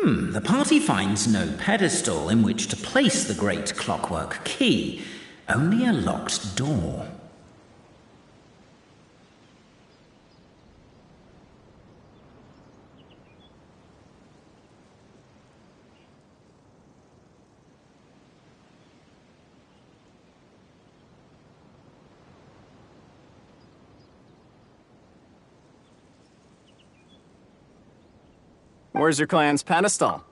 The party finds no pedestal in which to place the great clockwork key, only a locked door. Where's your clan's pedestal?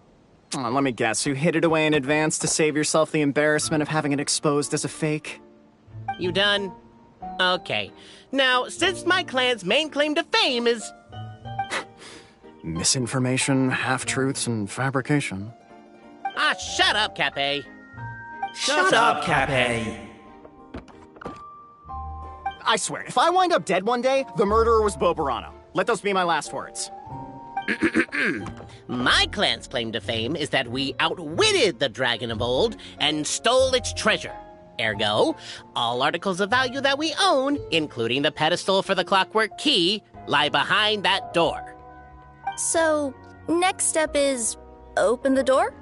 Oh, let me guess, you hid it away in advance to save yourself the embarrassment of having it exposed as a fake? You done? Okay. Now, since my clan's main claim to fame is... Misinformation, half-truths, and fabrication. Ah, shut up, Cape. Shut up, Cape. I swear, if I wind up dead one day, the murderer was Verano. Let those be my last words. My clan's claim to fame is that we outwitted the dragon of old and stole its treasure. Ergo, all articles of value that we own, including the pedestal for the clockwork key, lie behind that door. So, next step is open the door?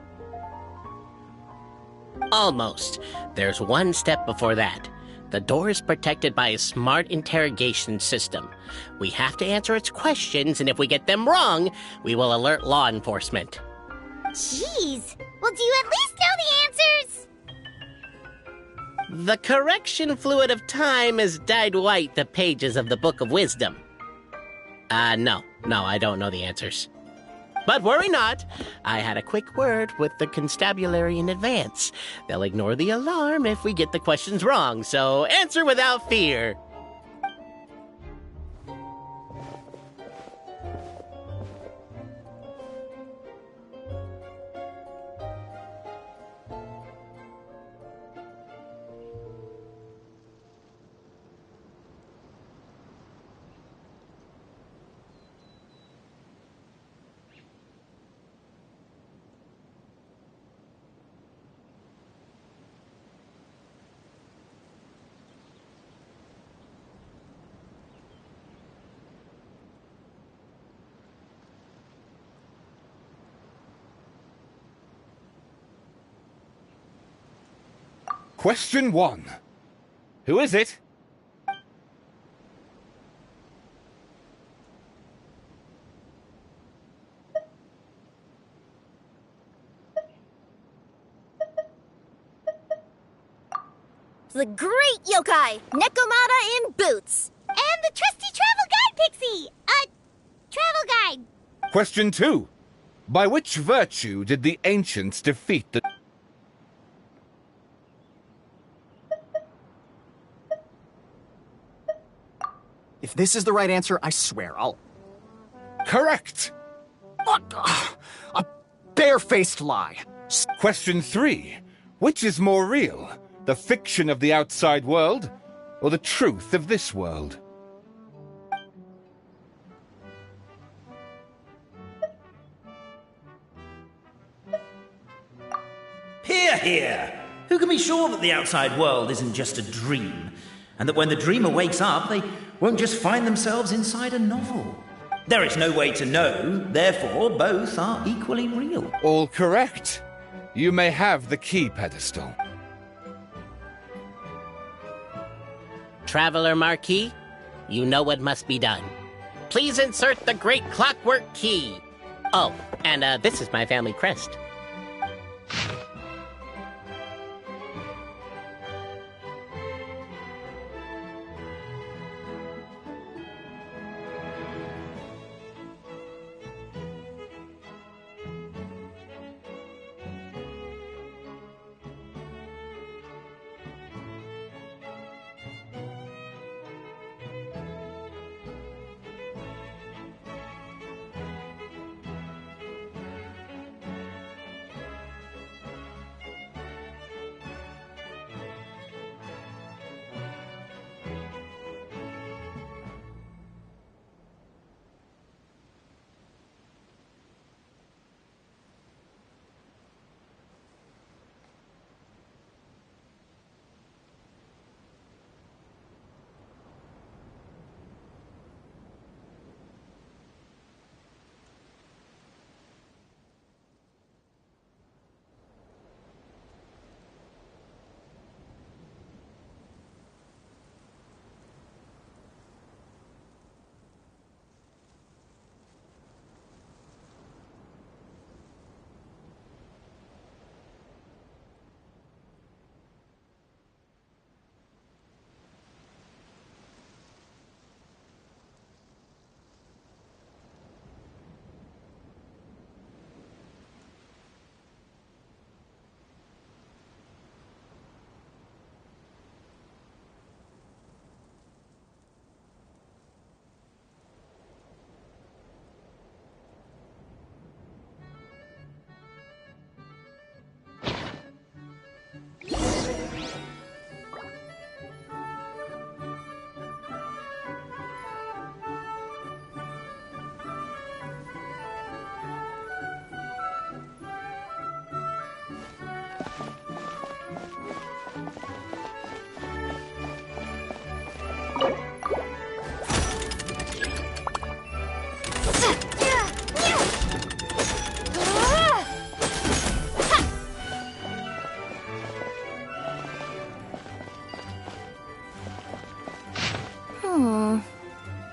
Almost. There's one step before that. The door is protected by a smart interrogation system. We have to answer its questions, and if we get them wrong, we will alert law enforcement. Jeez! Well, do you at least know the answers? The correction fluid of time has dyed white the pages of the Book of Wisdom. No, I don't know the answers. But worry not, I had a quick word with the constabulary in advance. They'll ignore the alarm if we get the questions wrong, so answer without fear. Question 1. Who is it? The great yokai, Nekomata in boots. And the trusty travel guide pixie, travel guide. Question 2. By which virtue did the ancients defeat the... If this is the right answer, I swear I'll... Correct! What? A barefaced lie. Question 3. Which is more real? The fiction of the outside world, or the truth of this world? Hear, hear! Who can be sure that the outside world isn't just a dream? And that when the dreamer wakes up, they won't just find themselves inside a novel? There is no way to know, therefore both are equally real. All correct. You may have the key pedestal. Traveler Marquis, you know what must be done. Please insert the great clockwork key. Oh, and this is my family crest.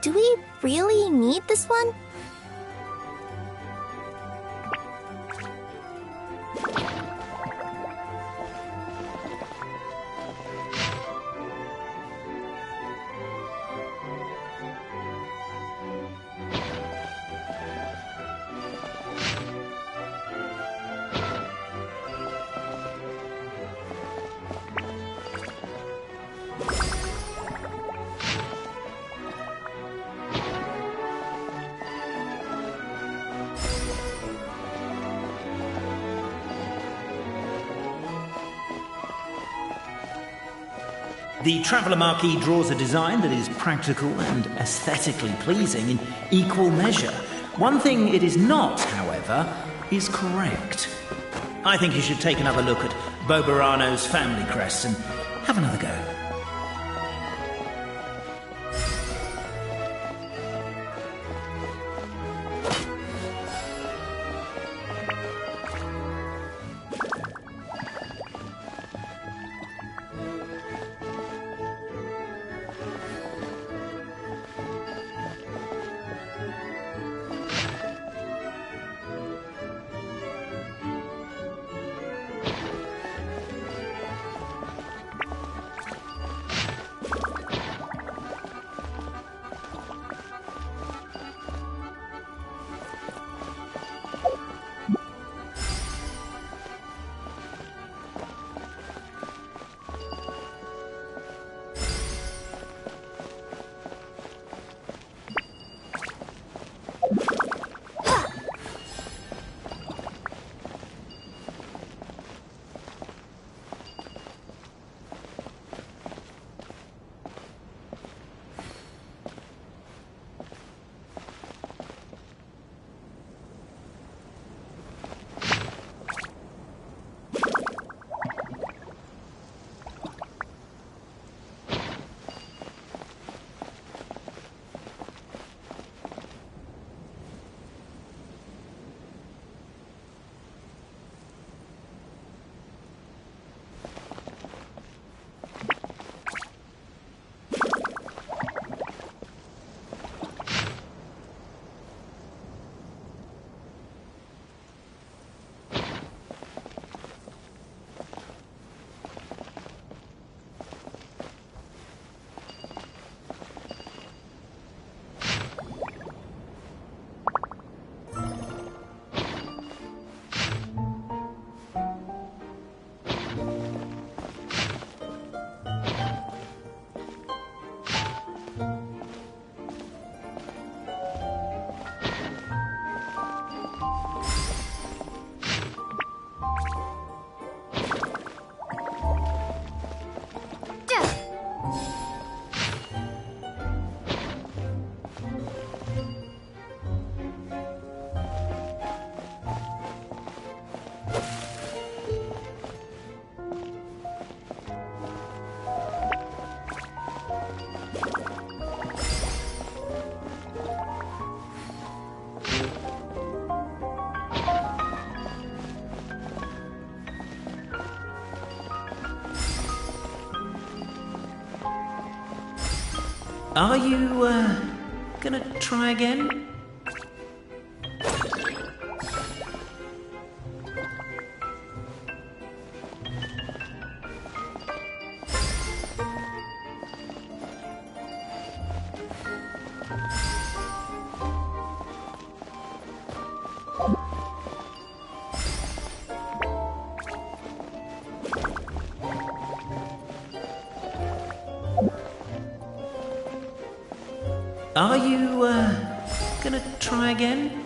Do we really need this one? The Traveller Marquis draws a design that is practical and aesthetically pleasing in equal measure. One thing it is not, however, is correct. I think you should take another look at Verano's family crest and have another go. Are you, gonna try again? Are you, gonna try again?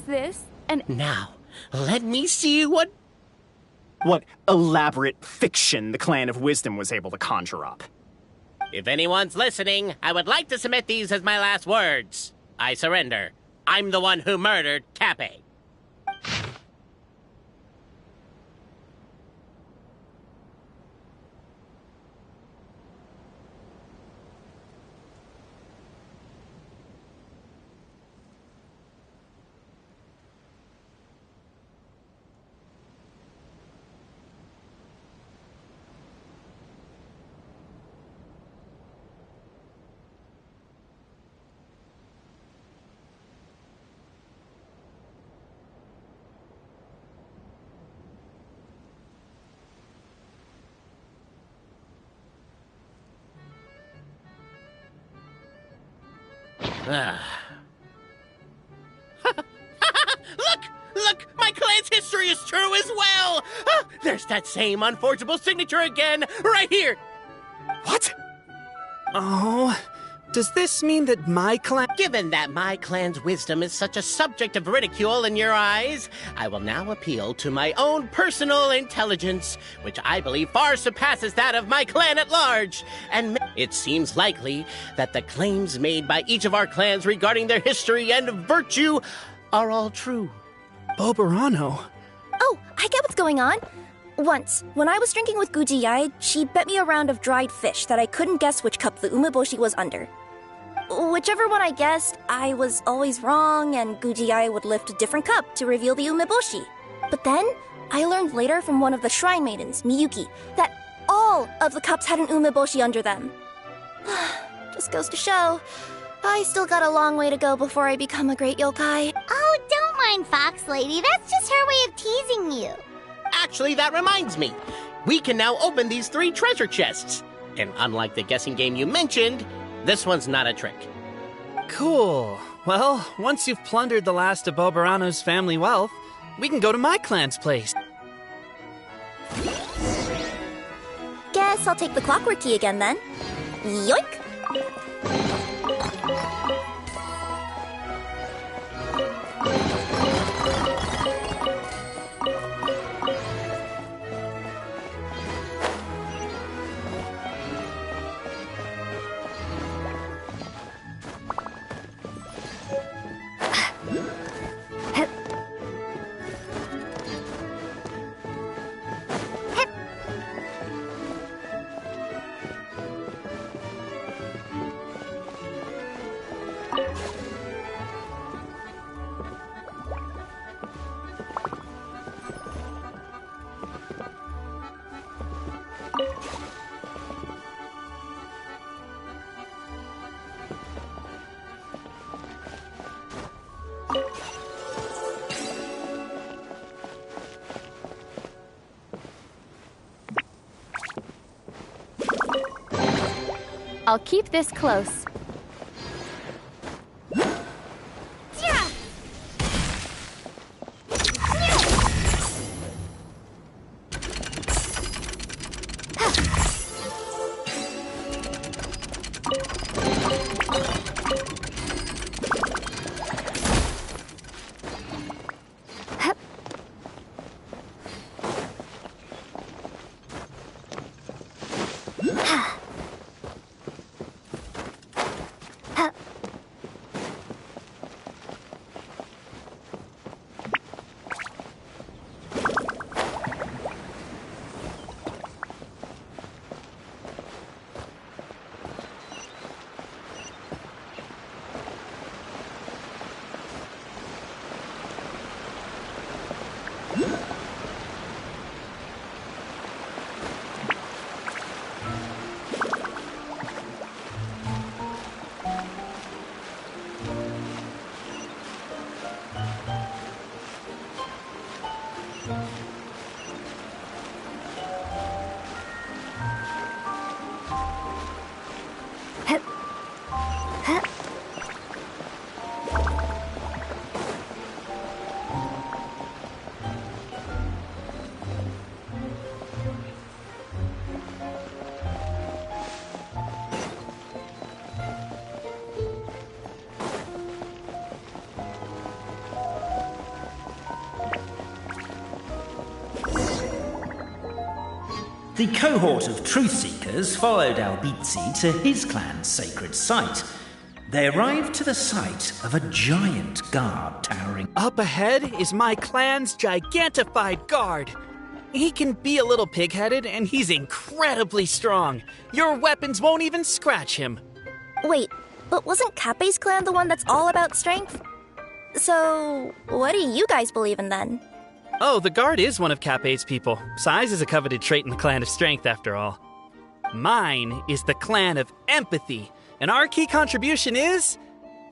This and Now, let me see what elaborate fiction the Clan of Wisdom was able to conjure up. If anyone's listening, I would like to submit these as my last words. I surrender. I'm the one who murdered Cappe. Look! My clan's history is true as well! There's that same unforgeable signature again, right here! What? Oh, Does this mean that my clan... Given that my clan's wisdom is such a subject of ridicule in your eyes, I will now appeal to my own personal intelligence, which I believe far surpasses that of my clan at large. And it seems likely that the claims made by each of our clans regarding their history and virtue are all true. Verano. Oh, I get what's going on. Once, when I was drinking with Gujiyai, she bet me a round of dried fish that I couldn't guess which cup the umeboshi was under. Whichever one I guessed, I was always wrong, and Gujiyai would lift a different cup to reveal the umeboshi. But then, I learned later from one of the shrine maidens, Miyuki, that all of the cups had an umeboshi under them. Just goes to show, I still got a long way to go before I become a great yokai. Oh, don't mind Fox Lady. That's just her way of teasing you. Actually, that reminds me. We can now open these 3 treasure chests. And unlike the guessing game you mentioned, this one's not a trick. Cool. Well, once you've plundered the last of Verano's family wealth, we can go to my clan's place. Guess I'll take the clockwork key again then. Yoink! I'll keep this close. The cohort of truth-seekers followed Albizzi to his clan's sacred site. They arrived to the site of a giant guard towering... Up ahead is my clan's gigantified guard. He can be a little pig-headed, and he's incredibly strong. Your weapons won't even scratch him. Wait, but wasn't Kappei's clan the one that's all about strength? So, what do you guys believe in then? Oh, the guard is one of Kappei's people. Size is a coveted trait in the clan of strength, after all. Mine is the clan of empathy, and our key contribution is...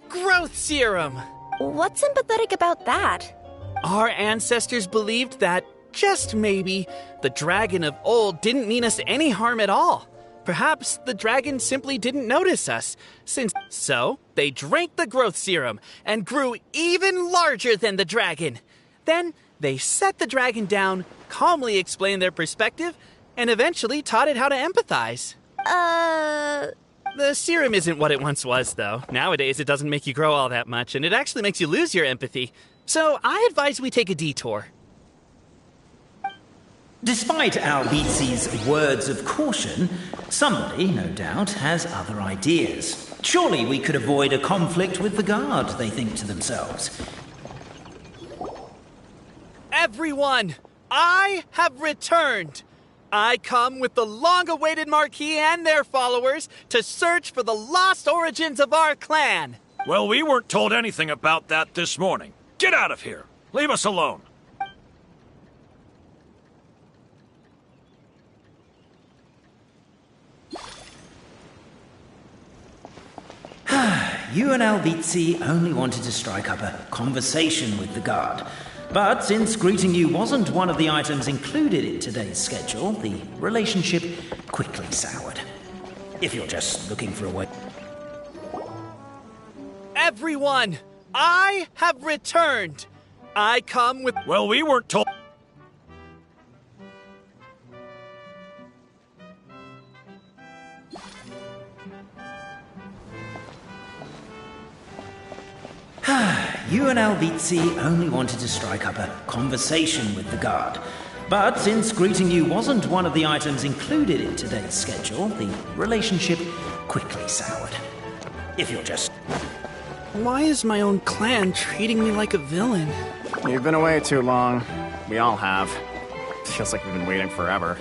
growth serum! What's sympathetic about that? Our ancestors believed that, just maybe, the dragon of old didn't mean us any harm at all. Perhaps the dragon simply didn't notice us, so they drank the growth serum and grew even larger than the dragon. Then they set the dragon down, calmly explained their perspective, and eventually taught it how to empathize. The serum isn't what it once was, though. Nowadays, it doesn't make you grow all that much, and it actually makes you lose your empathy. So I advise we take a detour. Despite Albizi's words of caution, somebody, no doubt, has other ideas. Surely we could avoid a conflict with the guard, they think to themselves. Everyone, I have returned! I come with the long-awaited Marquis and their followers to search for the lost origins of our clan. Well, we weren't told anything about that this morning. Get out of here. Leave us alone. You and Albizi only wanted to strike up a conversation with the guard. But since greeting you wasn't one of the items included in today's schedule, the relationship quickly soured. If you're just looking for a way... Everyone, I have returned! I come with... Well, we weren't told... You and Albizi only wanted to strike up a conversation with the guard. But since greeting you wasn't one of the items included in today's schedule, the relationship quickly soured. If you're just... Why is my own clan treating me like a villain? You've been away too long. We all have. Feels like we've been waiting forever.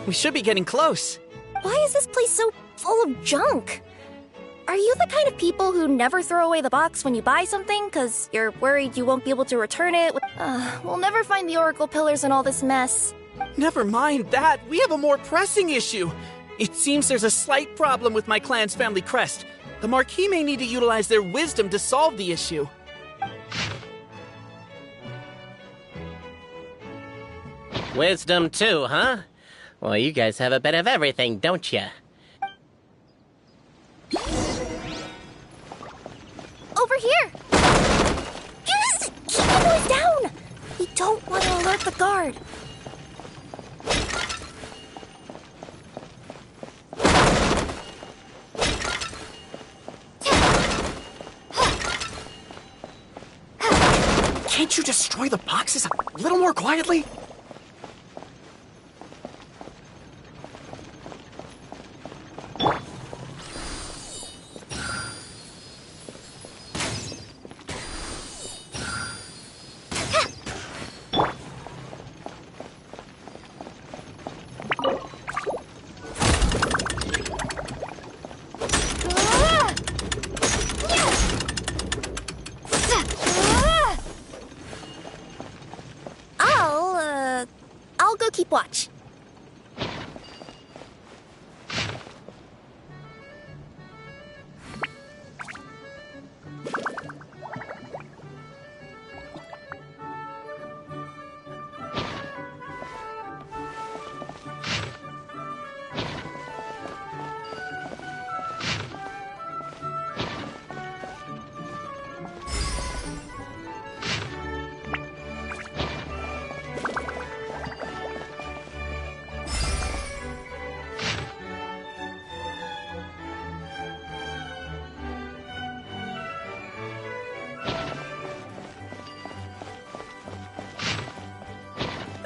We should be getting close. Why is this place so full of junk? Are you the kind of people who never throw away the box when you buy something because you're worried you won't be able to return it? We'll never find the Oracle Pillars in all this mess. Never mind that. We have a more pressing issue. It seems there's a slight problem with my clan's family crest. The Marquis may need to utilize their wisdom to solve the issue. Wisdom too, huh? Well, you guys have a bit of everything, don't you? Over here! Keep the noise down! We don't want to alert the guard. Can't you destroy the boxes a little more quietly? I'll go keep watch.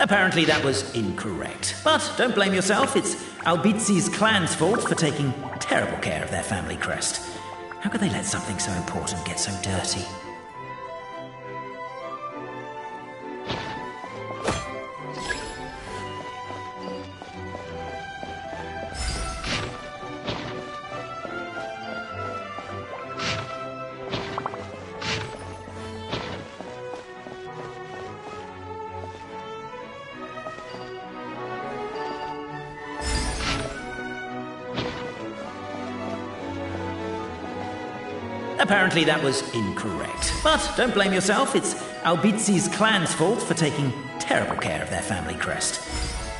Apparently that was incorrect. But don't blame yourself, it's Albizi's clan's fault for taking terrible care of their family crest. How could they let something so important get so dirty? Apparently that was incorrect. But don't blame yourself, it's Albizi's clan's fault for taking terrible care of their family crest.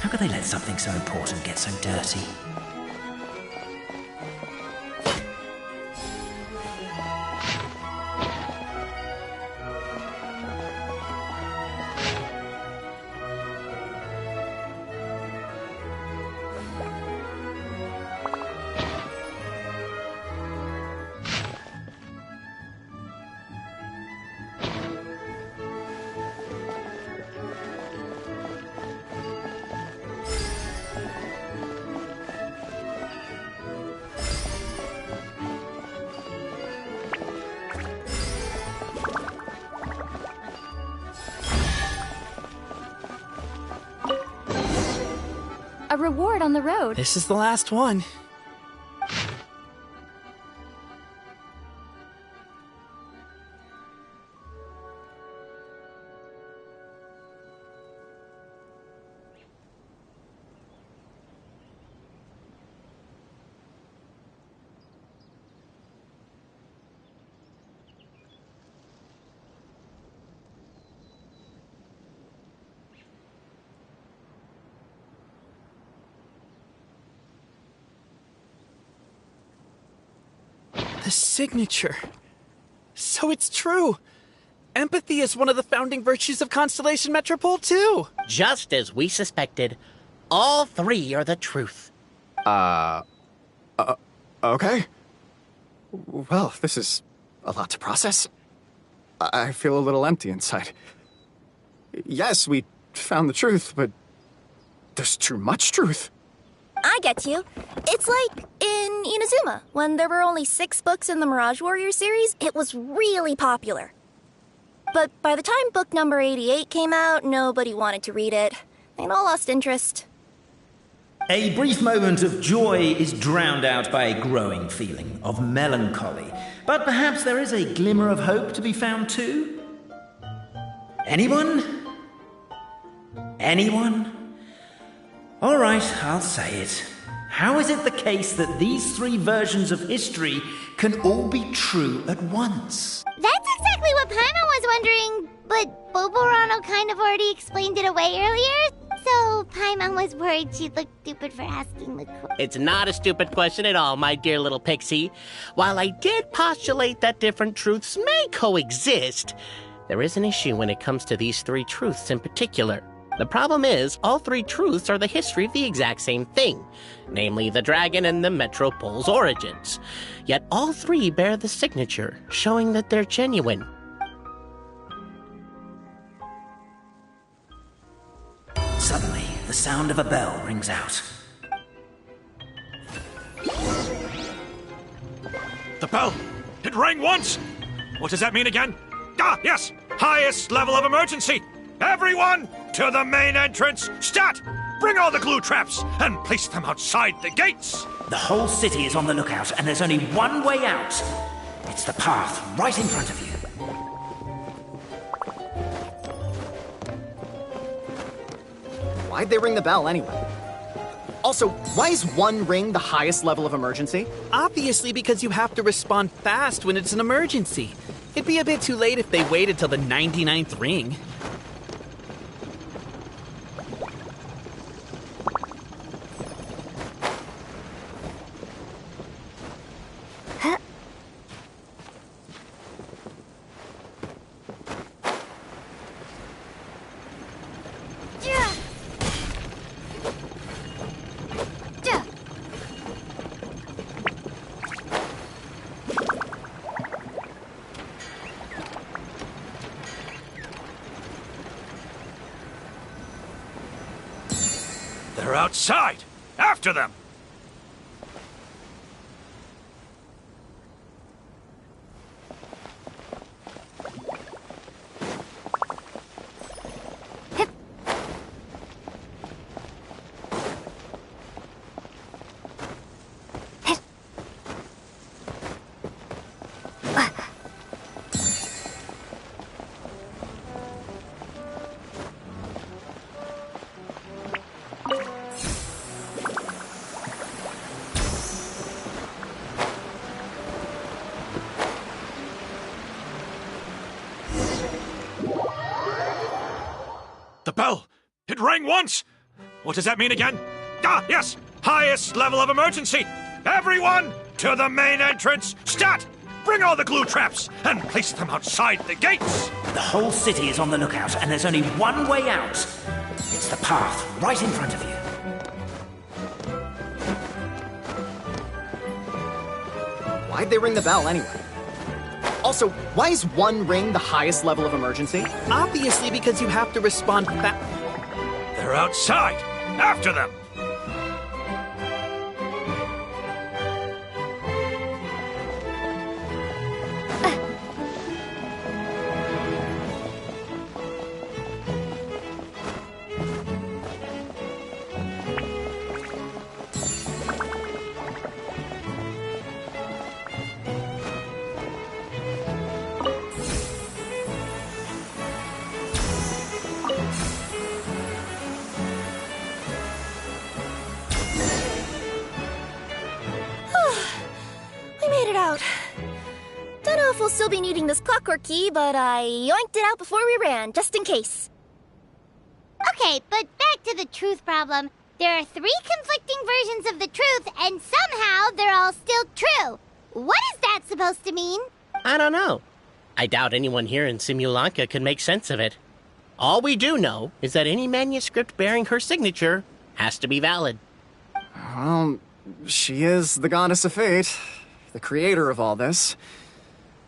How could they let something so important get so dirty? a reward on the road. This is the last one. The signature. So it's true. Empathy is one of the founding virtues of Constellation Metropole, too. Just as we suspected, all three are the truth. Okay. Well, this is a lot to process. I feel a little empty inside. Yes, we found the truth, but there's too much truth. I get you. It's like in Inazuma, when there were only 6 books in the Mirage Warrior series, it was really popular. But by the time book number 88 came out, nobody wanted to read it. They'd all lost interest. A brief moment of joy is drowned out by a growing feeling of melancholy. But perhaps there is a glimmer of hope to be found too? Anyone? Anyone? All right, I'll say it. How is it the case that these 3 versions of history can all be true at once? That's exactly what Paimon was wondering, but Boborano kind of already explained it away earlier, so Paimon was worried she'd look stupid for asking the question. It's not a stupid question at all, my dear little pixie. While I did postulate that different truths may coexist, there is an issue when it comes to these 3 truths in particular. The problem is, all 3 truths are the history of the exact same thing, namely the dragon and the Metropole's origins. Yet all 3 bear the signature, showing that they're genuine. Suddenly, the sound of a bell rings out. The bell! It rang once! What does that mean again? Ah, yes! Highest level of emergency! Everyone, to the main entrance! Stat! Bring all the glue traps and place them outside the gates! The whole city is on the lookout, and there's only one way out. It's the path right in front of you. Why'd they ring the bell anyway? Also, why is 1 ring the highest level of emergency? Obviously because you have to respond fast when it's an emergency. It'd be a bit too late if they waited till the 99th ring. They're outside! After them! The bell! It rang once! What does that mean again? Ah, yes! Highest level of emergency! Everyone, to the main entrance! Stat! Bring all the glue traps and place them outside the gates! The whole city is on the lookout, and there's only one way out. It's the path right in front of you. Why'd they ring the bell anyway? Also, why is 1 ring the highest level of emergency? Obviously because you have to respond fast. They're outside! After them! out. Don't know if we'll still be needing this clockwork key, but I yoinked it out before we ran, just in case. Okay, but back to the truth problem. There are 3 conflicting versions of the truth, and somehow they're all still true. What is that supposed to mean? I don't know. I doubt anyone here in Simulanka could make sense of it. All we do know is that any manuscript bearing her signature has to be valid. Well, she is the goddess of fate, the creator of all this.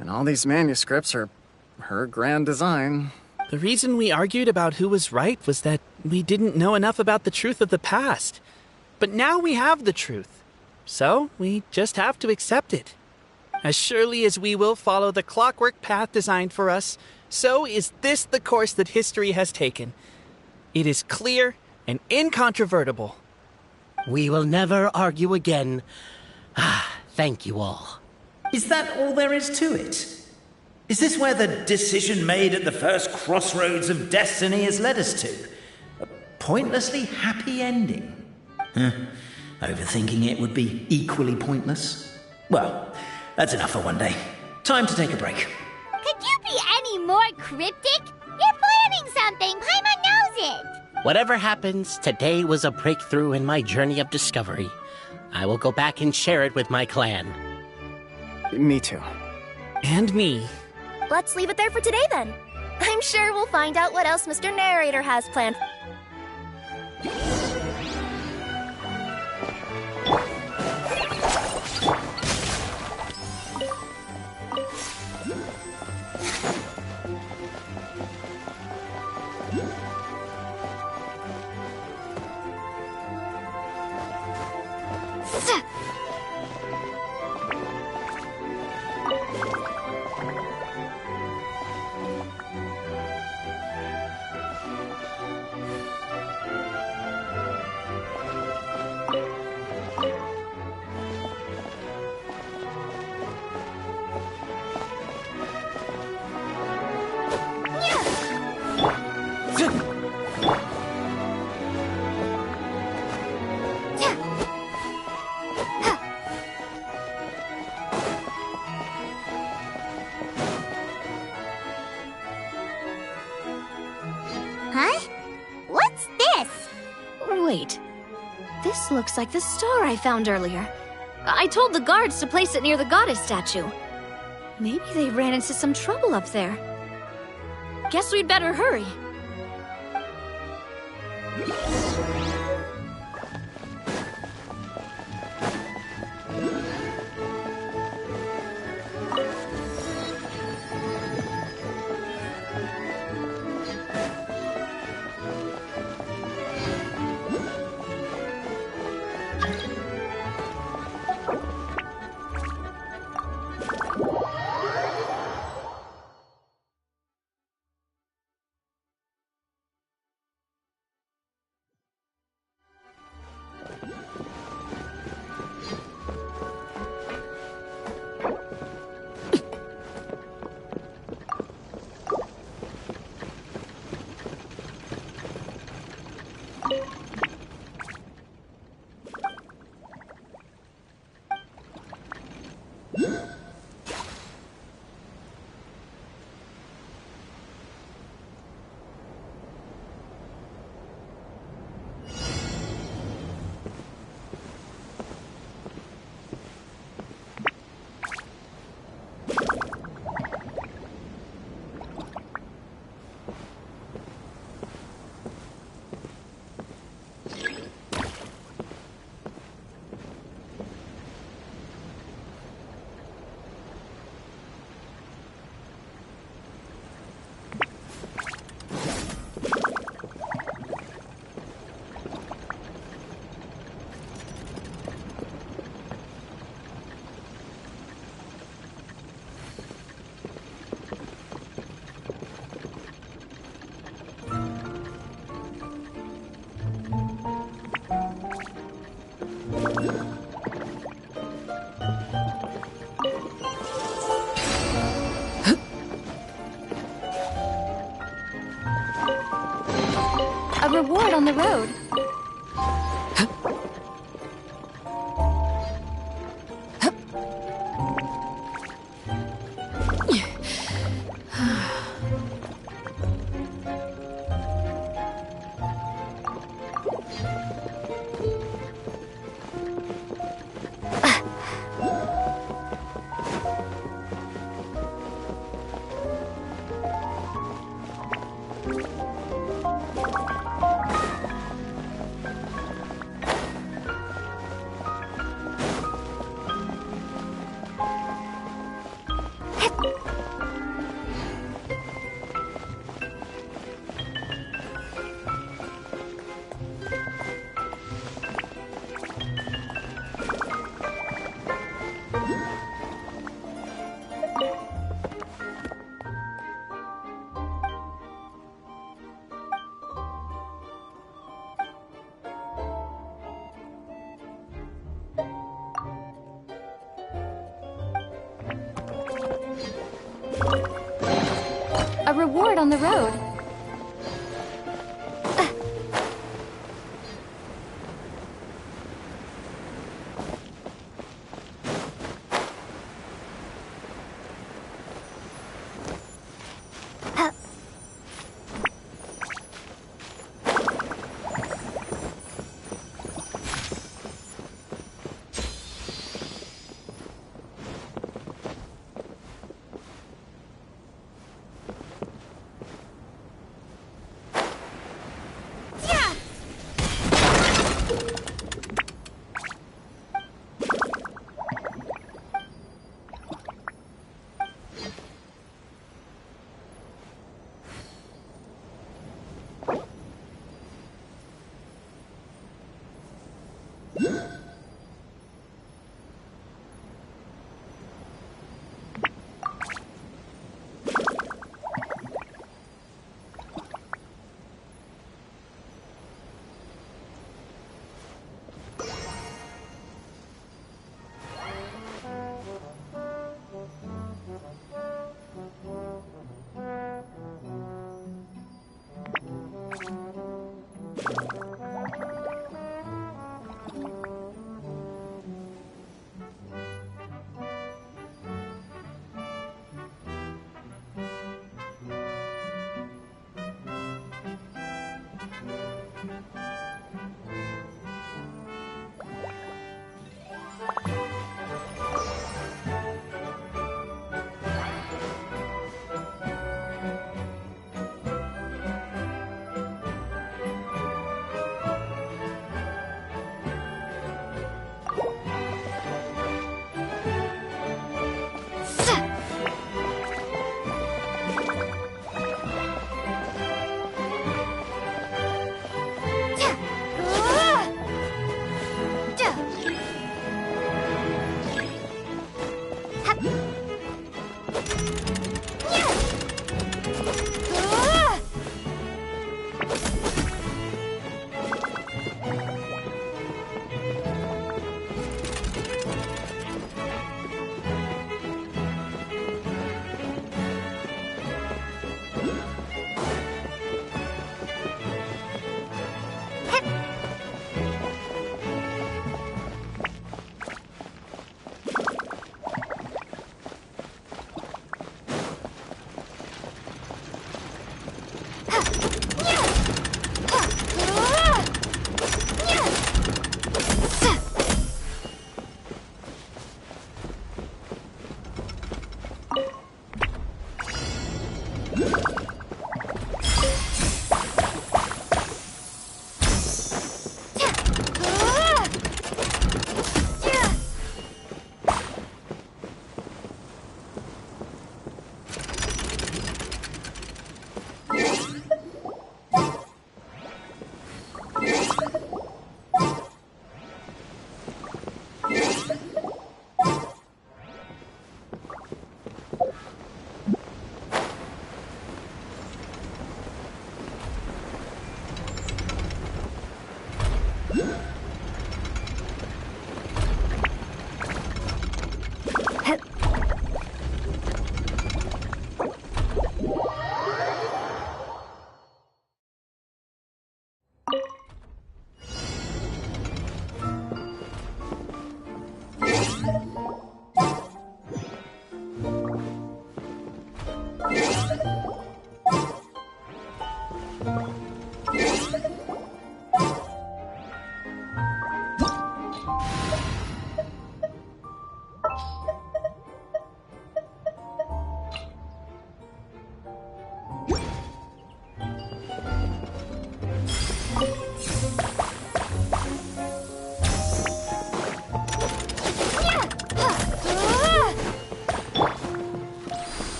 And all these manuscripts are her grand design. The reason we argued about who was right was that we didn't know enough about the truth of the past. But now we have the truth. So we just have to accept it. As surely as we will follow the clockwork path designed for us, so is this the course that history has taken. It is clear and incontrovertible. We will never argue again. Thank you all. Is that all there is to it? Is this where the decision made at the first crossroads of destiny has led us to? A pointlessly happy ending? Overthinking it would be equally pointless. Well, that's enough for one day. Time to take a break. Could you be any more cryptic? You're planning something. Paimon knows it. Whatever happens, today was a breakthrough in my journey of discovery. I will go back and share it with my clan. Me too. And me. Let's leave it there for today, then. I'm sure we'll find out what else Mr. Narrator has planned. Huh? What's this? Wait. This looks like the star I found earlier. I told the guards to place it near the goddess statue. Maybe they ran into some trouble up there. Guess we'd better hurry. A reward on the road. reward on the road.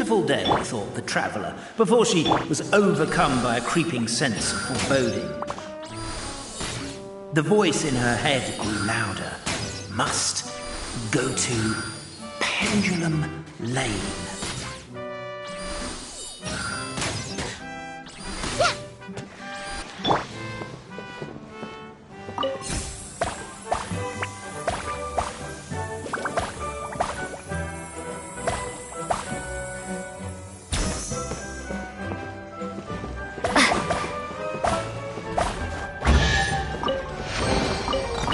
beautiful day, thought the traveller, before she was overcome by a creeping sense of foreboding. The voice in her head grew louder. Must go to Pendulum Lane.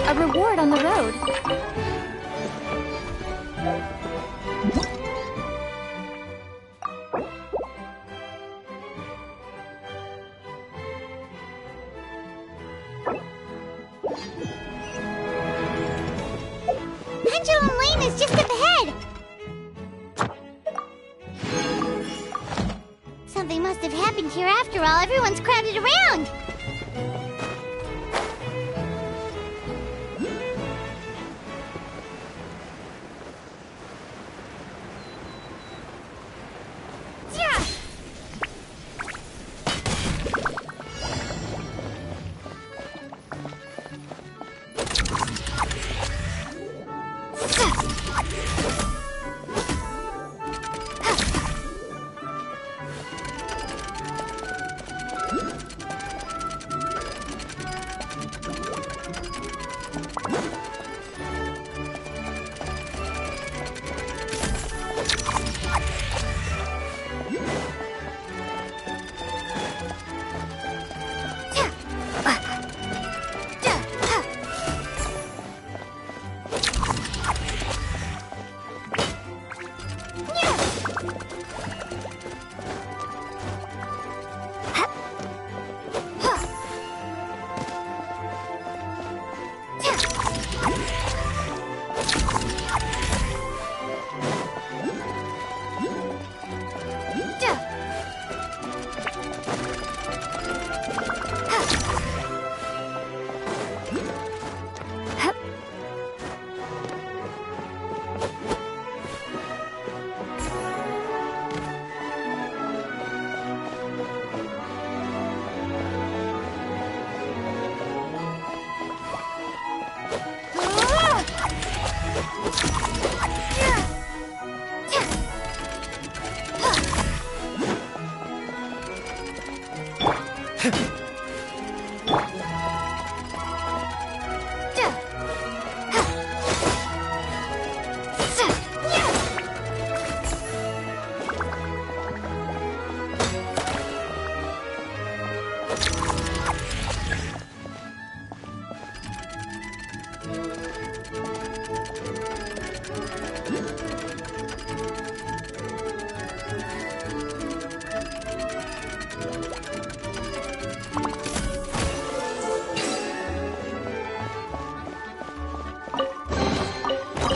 A reward on the road. Pendulum Lane is just up ahead! Something must have happened here after all. Everyone's crowded around!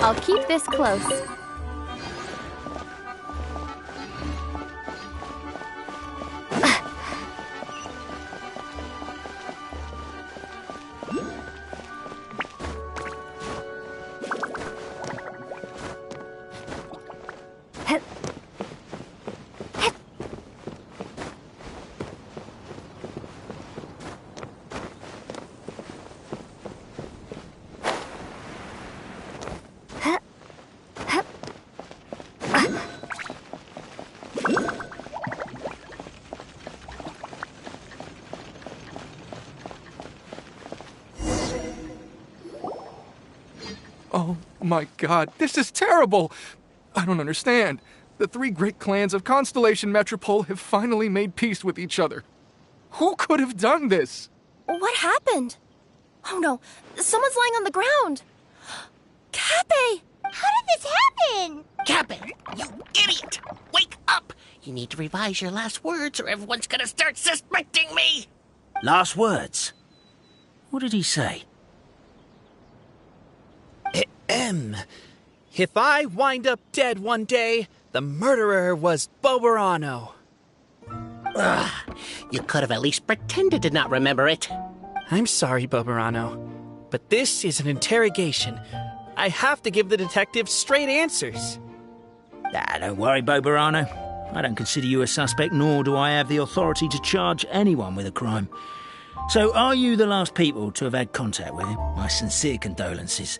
I'll keep this close. Oh my god, this is terrible! I don't understand. The three great clans of Constellation Metropole have finally made peace with each other. Who could have done this? What happened? Oh no, someone's lying on the ground. Cappe! How did this happen? Captain, you idiot! Wake up! You need to revise your last words or everyone's gonna start suspecting me! Last words? What did he say? If I wind up dead one day, the murderer was Verano. Ugh, you could have at least pretended to not remember it. I'm sorry, Verano, but this is an interrogation. I have to give the detective straight answers. Don't worry, Verano. I don't consider you a suspect, nor do I have the authority to charge anyone with a crime. So, are you the last people to have had contact with him? My sincere condolences.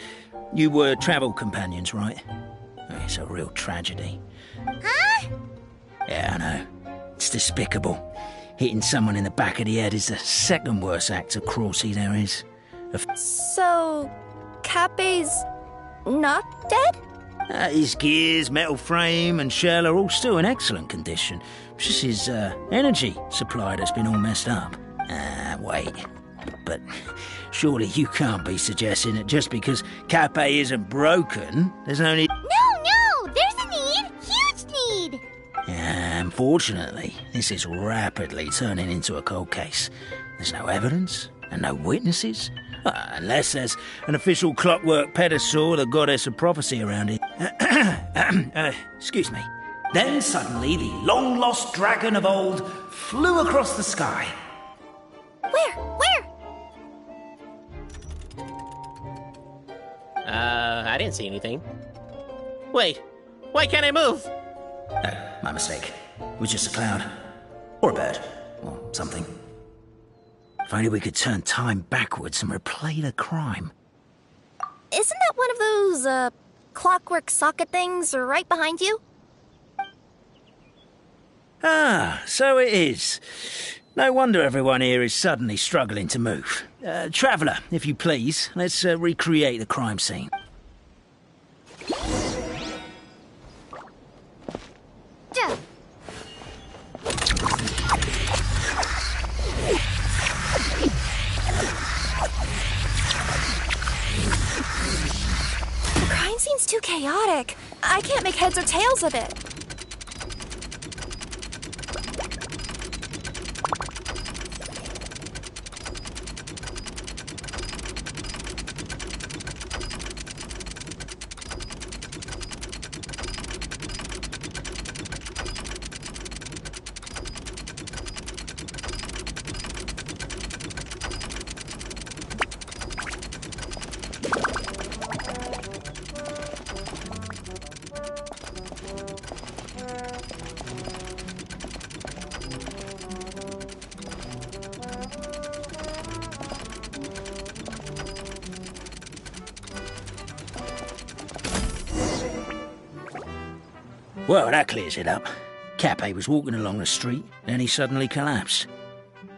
You were travel companions, right? Oh, it's a real tragedy. Huh? Yeah, I know. It's despicable. Hitting someone in the back of the head is the second worst act of cruelty there is. So, Kappei's not dead? His gears, metal frame and shell are all still in excellent condition. It's just his energy supply that's been all messed up. Wait. But surely you can't be suggesting that just because Kappei isn't broken, there's no need... No! There's a need! Huge need! Unfortunately, this is rapidly turning into a cold case. There's no evidence and no witnesses. Unless there's an official clockwork pedestal, the goddess of prophecy around it. Excuse me. Then suddenly the long-lost dragon of old flew across the sky. Where? I didn't see anything. Wait, why can't I move? Oh, my mistake. It was just a cloud. Or a bird. Or something. If only we could turn time backwards and replay the crime. Isn't that one of those, clockwork socket things right behind you? Ah, so it is. No wonder everyone here is suddenly struggling to move. Traveller, if you please, let's recreate the crime scene. Duh. The crime scene's too chaotic. I can't make heads or tails of it. Well, that clears it up. Kappei was walking along the street, then he suddenly collapsed.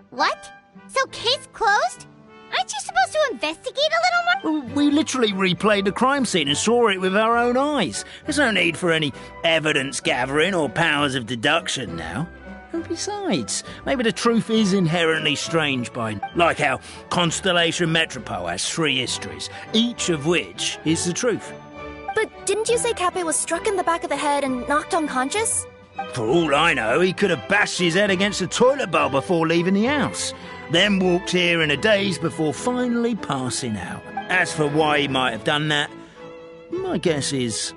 What? So case closed? Aren't you supposed to investigate a little more? We literally replayed the crime scene and saw it with our own eyes. There's no need for any evidence gathering or powers of deduction now. And besides, maybe the truth is inherently strange like how Constellation Metropole has 3 histories, each of which is the truth. But didn't you say Kappei was struck in the back of the head and knocked unconscious? For all I know, he could have bashed his head against a toilet bowl before leaving the house, then walked here in a daze before finally passing out. As for why he might have done that, my guess is...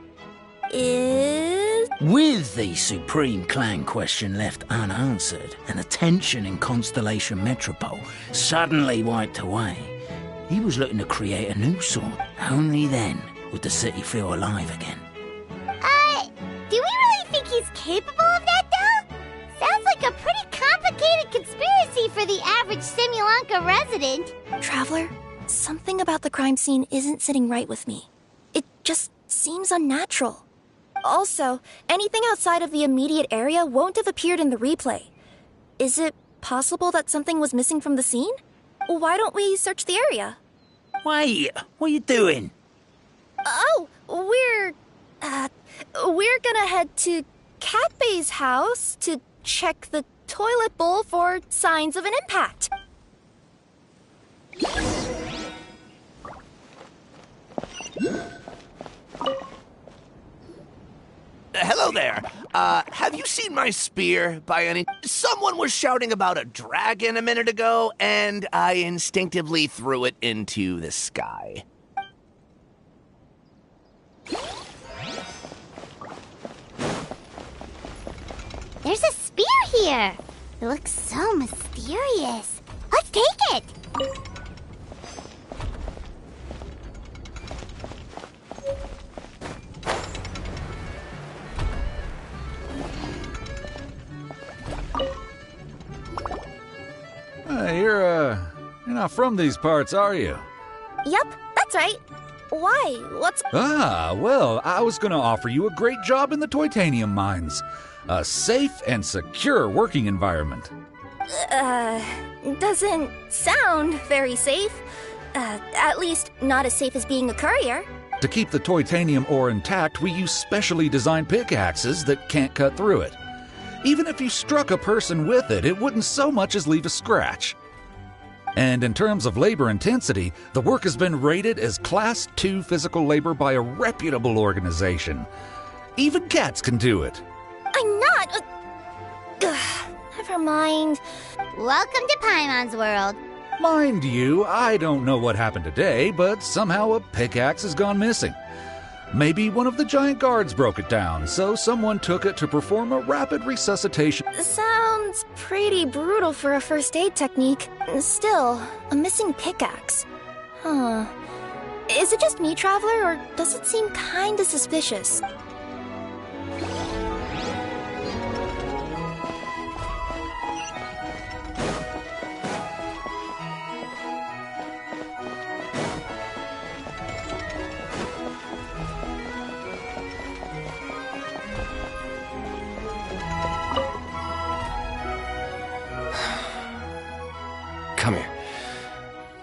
With the Supreme Clan question left unanswered and the tension in Constellation Metropole suddenly wiped away, he was looking to create a new sort. Only then would the city feel alive again. Do we really think he's capable of that, though? Sounds like a pretty complicated conspiracy for the average Simulanka resident. Traveler, something about the crime scene isn't sitting right with me. It just seems unnatural. Also, anything outside of the immediate area won't have appeared in the replay. Is it possible that something was missing from the scene? Why don't we search the area? Wait, what are you doing? Oh, we're gonna head to Kappei's house to check the toilet bowl for signs of an impact. Hello there. Have you seen my spear by any... Someone was shouting about a dragon a minute ago, and I instinctively threw it into the sky. There's a spear here. It looks so mysterious. Let's take it. You're not from these parts, are you? Yep, that's right. Why? What's... Well, I was gonna offer you a great job in the Titanium mines. A safe and secure working environment. Doesn't sound very safe. At least not as safe as being a courier. To keep the titanium ore intact, we use specially designed pickaxes that can't cut through it. Even if you struck a person with it, it wouldn't so much as leave a scratch. And in terms of labor intensity, the work has been rated as Class 2 physical labor by a reputable organization. Even cats can do it. I'm not... never mind. Welcome to Paimon's world. Mind you, I don't know what happened today, but somehow a pickaxe has gone missing. Maybe one of the giant guards broke it down, so someone took it to perform a rapid resuscitation. Sounds pretty brutal for a first aid technique. Still, a missing pickaxe. Huh. Is it just me, Traveler, or does it seem kinda suspicious? Come here.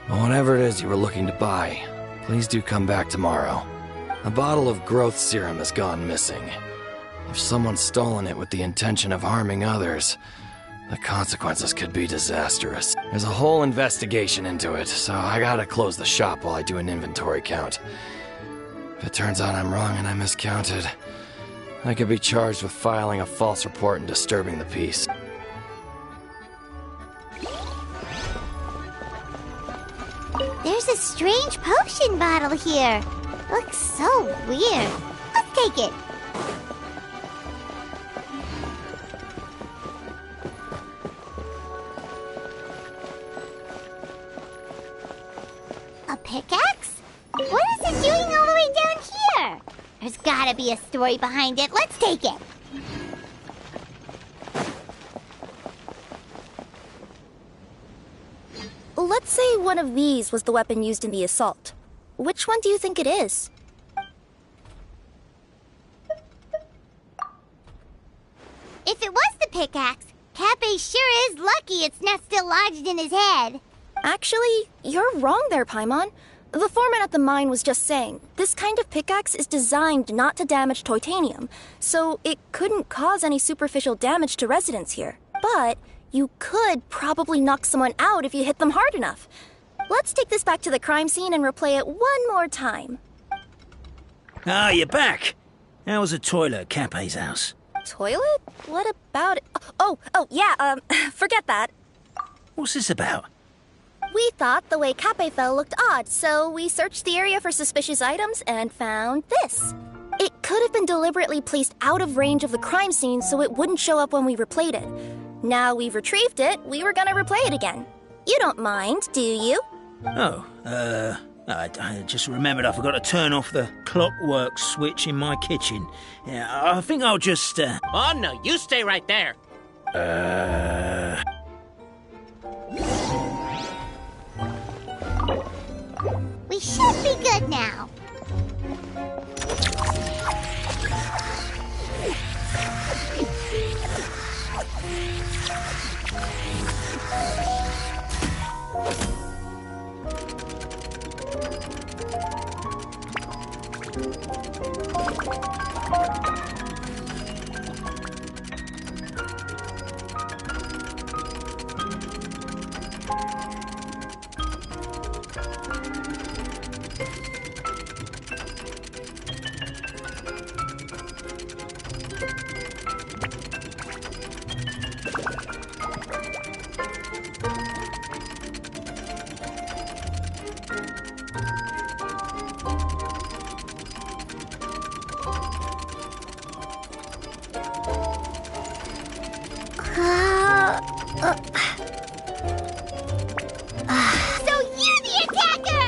Whatever it is you were looking to buy, please do come back tomorrow. A bottle of growth serum has gone missing. If someone's stolen it with the intention of harming others, the consequences could be disastrous. There's a whole investigation into it, so I gotta close the shop while I do an inventory count. If it turns out I'm wrong and I miscounted, I could be charged with filing a false report and disturbing the peace. There's a strange potion bottle here. Looks so weird. Let's take it. A pickaxe? What is it doing all the way down here? There's gotta be a story behind it. Let's take it. Let's say one of these was the weapon used in the assault. Which one do you think it is? If it was the pickaxe, Cappe sure is lucky it's not still lodged in his head. Actually, you're wrong there, Paimon. The foreman at the mine was just saying, this kind of pickaxe is designed not to damage titanium, so it couldn't cause any superficial damage to residents here. But you could probably knock someone out if you hit them hard enough. Let's take this back to the crime scene and replay it one more time. Ah, you're back. How was the toilet at Cappe's house? Toilet? What about it? Oh, yeah, forget that. What's this about? We thought the way Cappe fell looked odd, so we searched the area for suspicious items and found this. It could have been deliberately placed out of range of the crime scene so it wouldn't show up when we replayed it. Now we've retrieved it, we were gonna replay it again. You don't mind, do you? Oh, I just remembered I forgot to turn off the clockwork switch in my kitchen. Yeah, I think I'll just, Oh, no, you stay right there. We should be good now. So you're the attacker!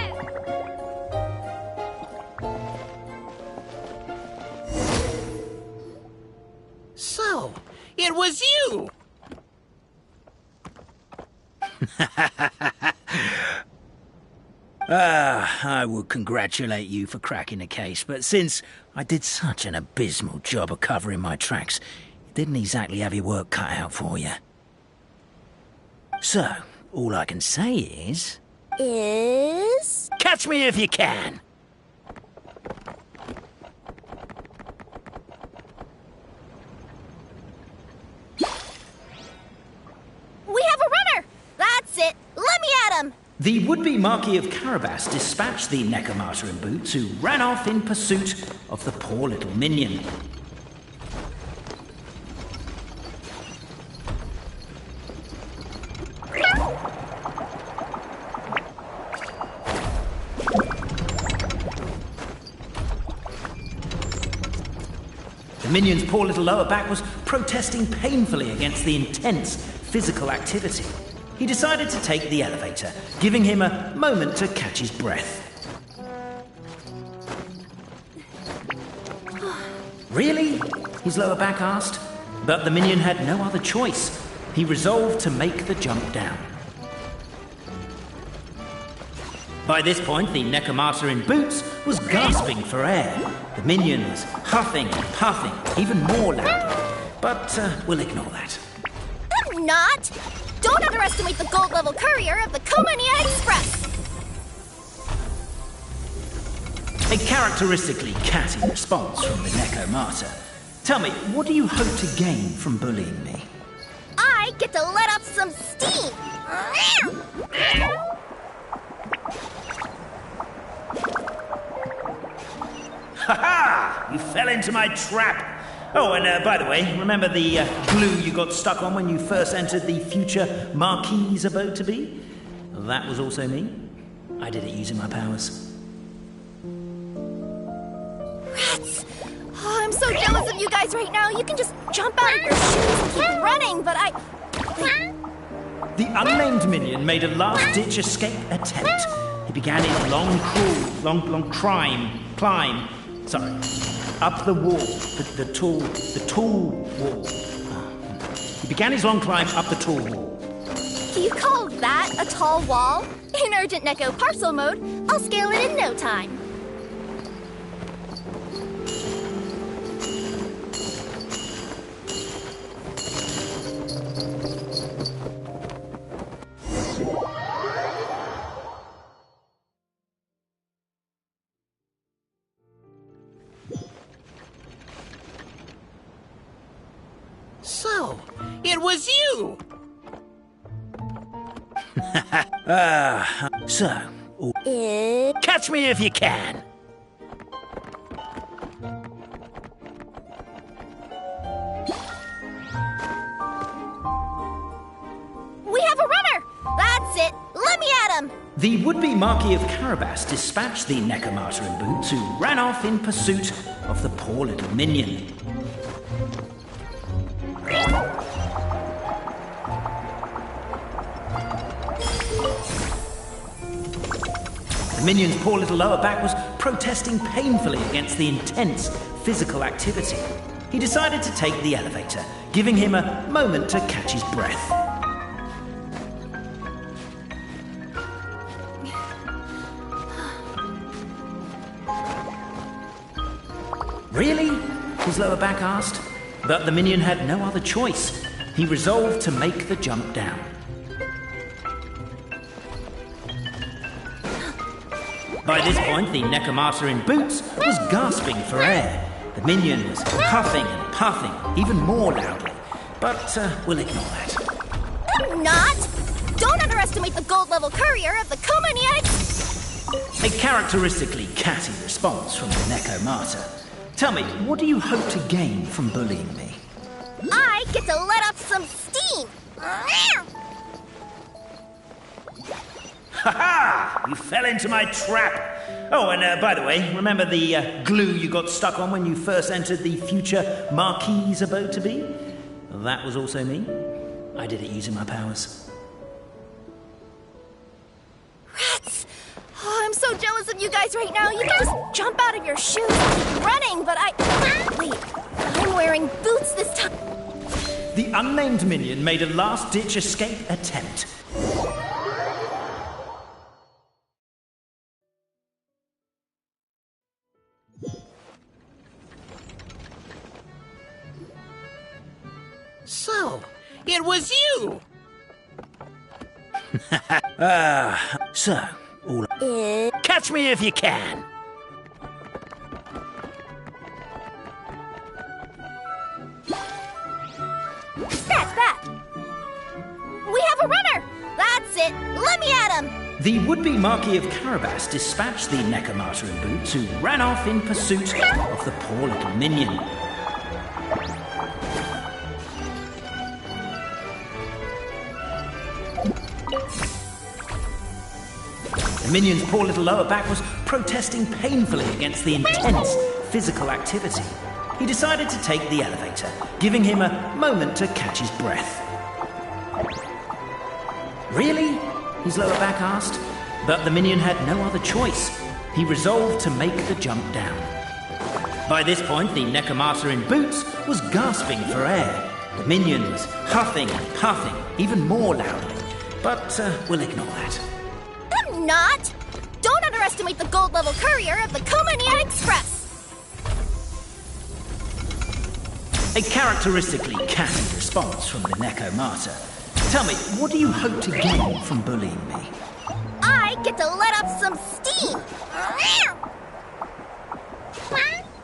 So, it was you! I would congratulate you for cracking the case, but since I did such an abysmal job of covering my tracks, it didn't exactly have your work cut out for you. So, all I can say is... Catch me if you can! We have a runner! That's it! Let me at him! The would-be Marquis of Carabas dispatched the Necromata in boots, who ran off in pursuit of the poor little minion. The minion's poor little lower back was protesting painfully against the intense physical activity. He decided to take the elevator, giving him a moment to catch his breath. Really? His lower back asked. But the minion had no other choice. He resolved to make the jump down. By this point, the Necromata in boots was gasping for air. The minion was huffing and puffing, even more loudly. But we'll ignore that. I'm not! Don't underestimate the gold-level courier of the Komania Express! A characteristically catty response from the Necromata. Tell me, what do you hope to gain from bullying me? I get to let off some steam! Ha-ha! You fell into my trap! Oh, and by the way, remember the glue you got stuck on when you first entered the future Marquis's abode-to-be? That was also me. I did it using my powers. Rats! Oh, I'm so jealous of you guys right now. You can just jump out of your shoes and keep running, but I... The unnamed minion made a last-ditch escape attempt. He began his long climb, up the wall, the tall wall. He began his long climb up the tall wall. You call that a tall wall? In urgent Neko parcel mode, I'll scale it in no time. So, it was you! Catch me if you can! We have a runner! That's it! Let me at him! The would-be Marquis of Carabas dispatched the Necromata in boots, who ran off in pursuit of the poor little minion. The minion's poor little lower back was protesting painfully against the intense physical activity. He decided to take the elevator, giving him a moment to catch his breath. Really? His lower back asked. But the minion had no other choice. He resolved to make the jump down. By this point, the Necromata in boots was gasping for air. The minion was huffing and puffing, even more loudly. But we'll ignore that. I'm not! Don't underestimate the gold-level courier of the Komania... A characteristically catty response from the Necromata. Tell me, what do you hope to gain from bullying me? I get to let off some steam! Ha-ha! You fell into my trap! Oh, and by the way, remember the glue you got stuck on when you first entered the future Marquis's abode-to-be? That was also me. I did it using my powers. Rats! Oh, I'm so jealous of you guys right now. You can just jump out of your shoes and keep running, but Wait, I'm wearing boots this time. The unnamed minion made a last-ditch escape attempt. So, it was you! So, Hola. Catch me if you can. That's that! We have a runner! That's it! Let me at him! The would-be Marquis of Carabas dispatched the Necromata in boots, who ran off in pursuit of the poor little minion. The minion's poor little lower back was protesting painfully against the intense physical activity. He decided to take the elevator, giving him a moment to catch his breath. Really? His lower back asked. But the minion had no other choice. He resolved to make the jump down. By this point, the Necromata in boots was gasping for air. The minion was huffing and puffing, even more loudly. But we'll ignore that. I'm not! Don't underestimate the gold-level courier of the Komania Express! A characteristically catty response from the Necromata. Tell me, what do you hope to gain from bullying me? I get to let off some steam!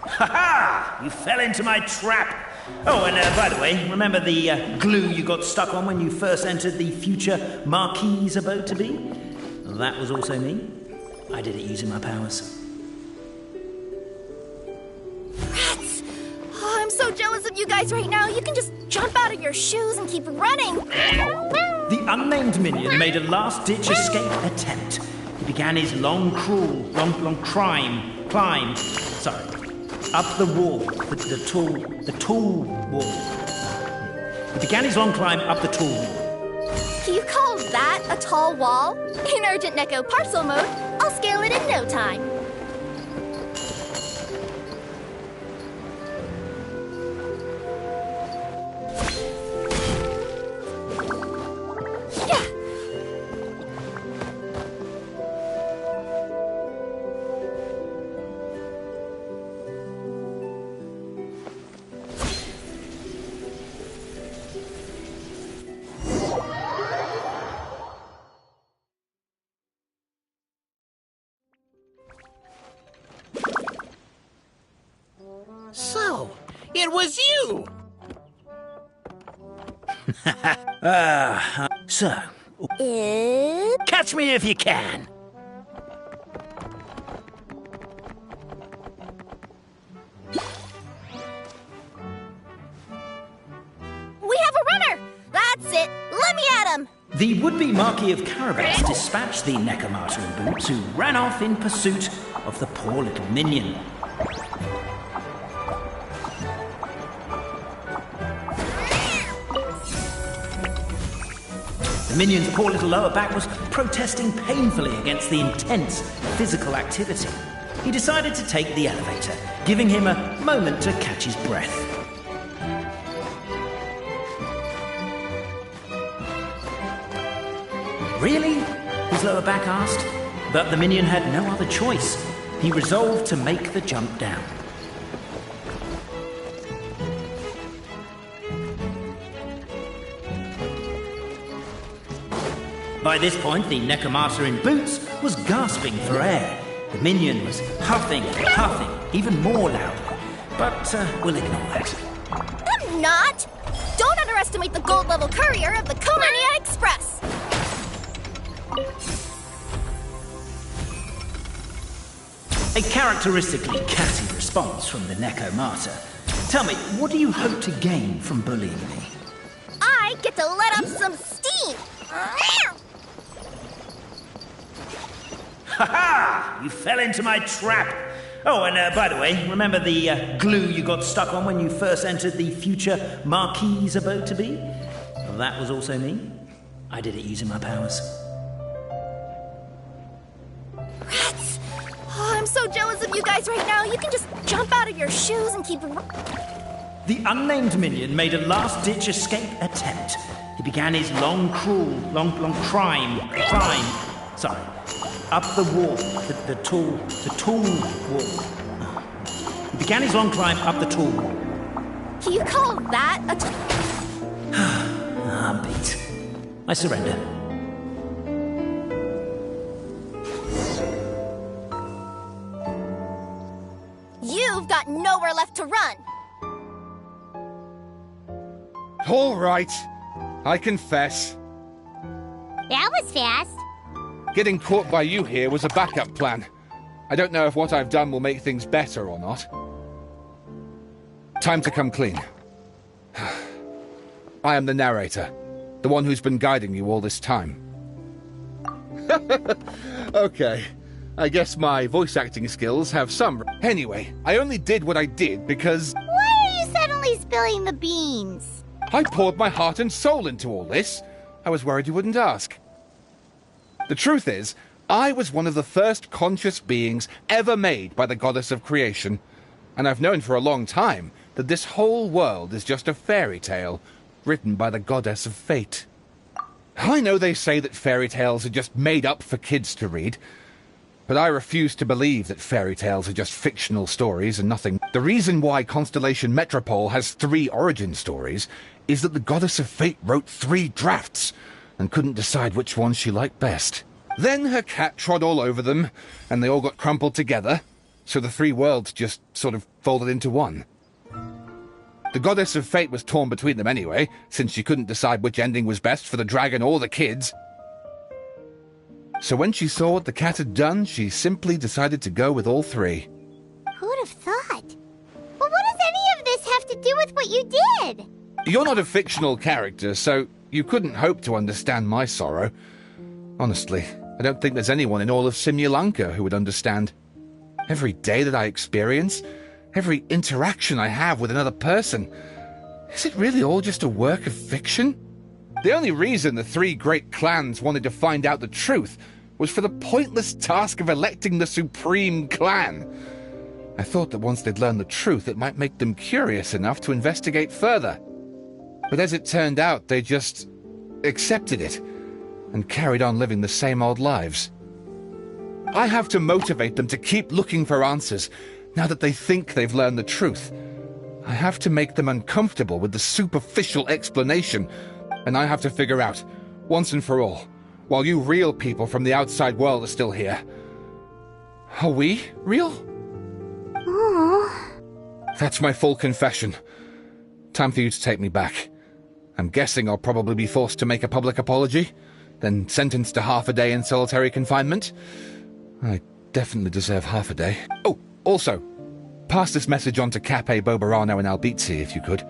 Ha-ha! You fell into my trap! Oh, and by the way, remember the glue you got stuck on when you first entered the future Marquis's abode to be? Well, that was also me. I did it using my powers. Rats! Oh, I'm so jealous of you guys right now. You can just jump out of your shoes and keep running. The unnamed minion made a last-ditch escape attempt. He began his long climb, up the wall, the tall wall. He began his long climb up the tall wall. Do you call that a tall wall? In urgent Neko parcel mode, I'll scale it in no time. So, it was you! So, catch me if you can. We have a runner! That's it! Let me at him! The would-be Marquis of Carabas dispatched the Necromata in boots, who ran off in pursuit of the poor little minion. The minion's poor little lower back was protesting painfully against the intense physical activity. He decided to take the elevator, giving him a moment to catch his breath. Really? His lower back asked. But the minion had no other choice. He resolved to make the jump down. By this point, the Necromata in boots was gasping for air. The minion was huffing and puffing, even more loudly. But we'll ignore that. I'm not! Don't underestimate the gold-level courier of the Komania Express! A characteristically catty response from the Necromata. Tell me, what do you hope to gain from bullying me? I get to let off some steam! Ha-ha! You fell into my trap! Oh, and by the way, remember the glue you got stuck on when you first entered the future Marquis's abode to be? Well, that was also me. I did it using my powers. Rats! Oh, I'm so jealous of you guys right now. You can just jump out of your shoes and keep... The unnamed minion made a last-ditch escape attempt. He began his long climb, up the wall, the tall wall. He began his long climb up the tall wall. Do you call that a I surrender. You've got nowhere left to run. All right. I confess. That was fast. Getting caught by you here was a backup plan. I don't know if what I've done will make things better or not. Time to come clean. I am the narrator, the one who's been guiding you all this time. Okay, I guess my voice acting skills have some... Anyway, I only did what I did because... Why are you suddenly spilling the beans? I poured my heart and soul into all this. I was worried you wouldn't ask. The truth is, I was one of the first conscious beings ever made by the goddess of creation, and I've known for a long time that this whole world is just a fairy tale written by the goddess of fate. I know they say that fairy tales are just made up for kids to read, but I refuse to believe that fairy tales are just fictional stories and nothing. The reason why Constellation Metropole has 3 origin stories is that the goddess of fate wrote 3 drafts and couldn't decide which one she liked best. Then her cat trod all over them, and they all got crumpled together, so the 3 worlds just sort of folded into one. The goddess of fate was torn between them anyway, since she couldn't decide which ending was best for the dragon or the kids. So when she saw what the cat had done, she simply decided to go with all 3. Who'd have thought? Well, what does any of this have to do with what you did? You're not a fictional character, so you couldn't hope to understand my sorrow. Honestly, I don't think there's anyone in all of Simulanka who would understand. Every day that I experience, every interaction I have with another person, is it really all just a work of fiction? The only reason the 3 great clans wanted to find out the truth was for the pointless task of electing the supreme clan. I thought that once they'd learned the truth, it might make them curious enough to investigate further. But as it turned out, they just accepted it and carried on living the same old lives. I have to motivate them to keep looking for answers now that they think they've learned the truth. I have to make them uncomfortable with the superficial explanation, and I have to figure out, once and for all, while you real people from the outside world are still here, are we real? Aww. That's my full confession. Time for you to take me back. I'm guessing I'll probably be forced to make a public apology, then sentenced to half a day in solitary confinement. I definitely deserve half a day. Oh, also, pass this message on to Cape, Verano, and Albizzi, if you could.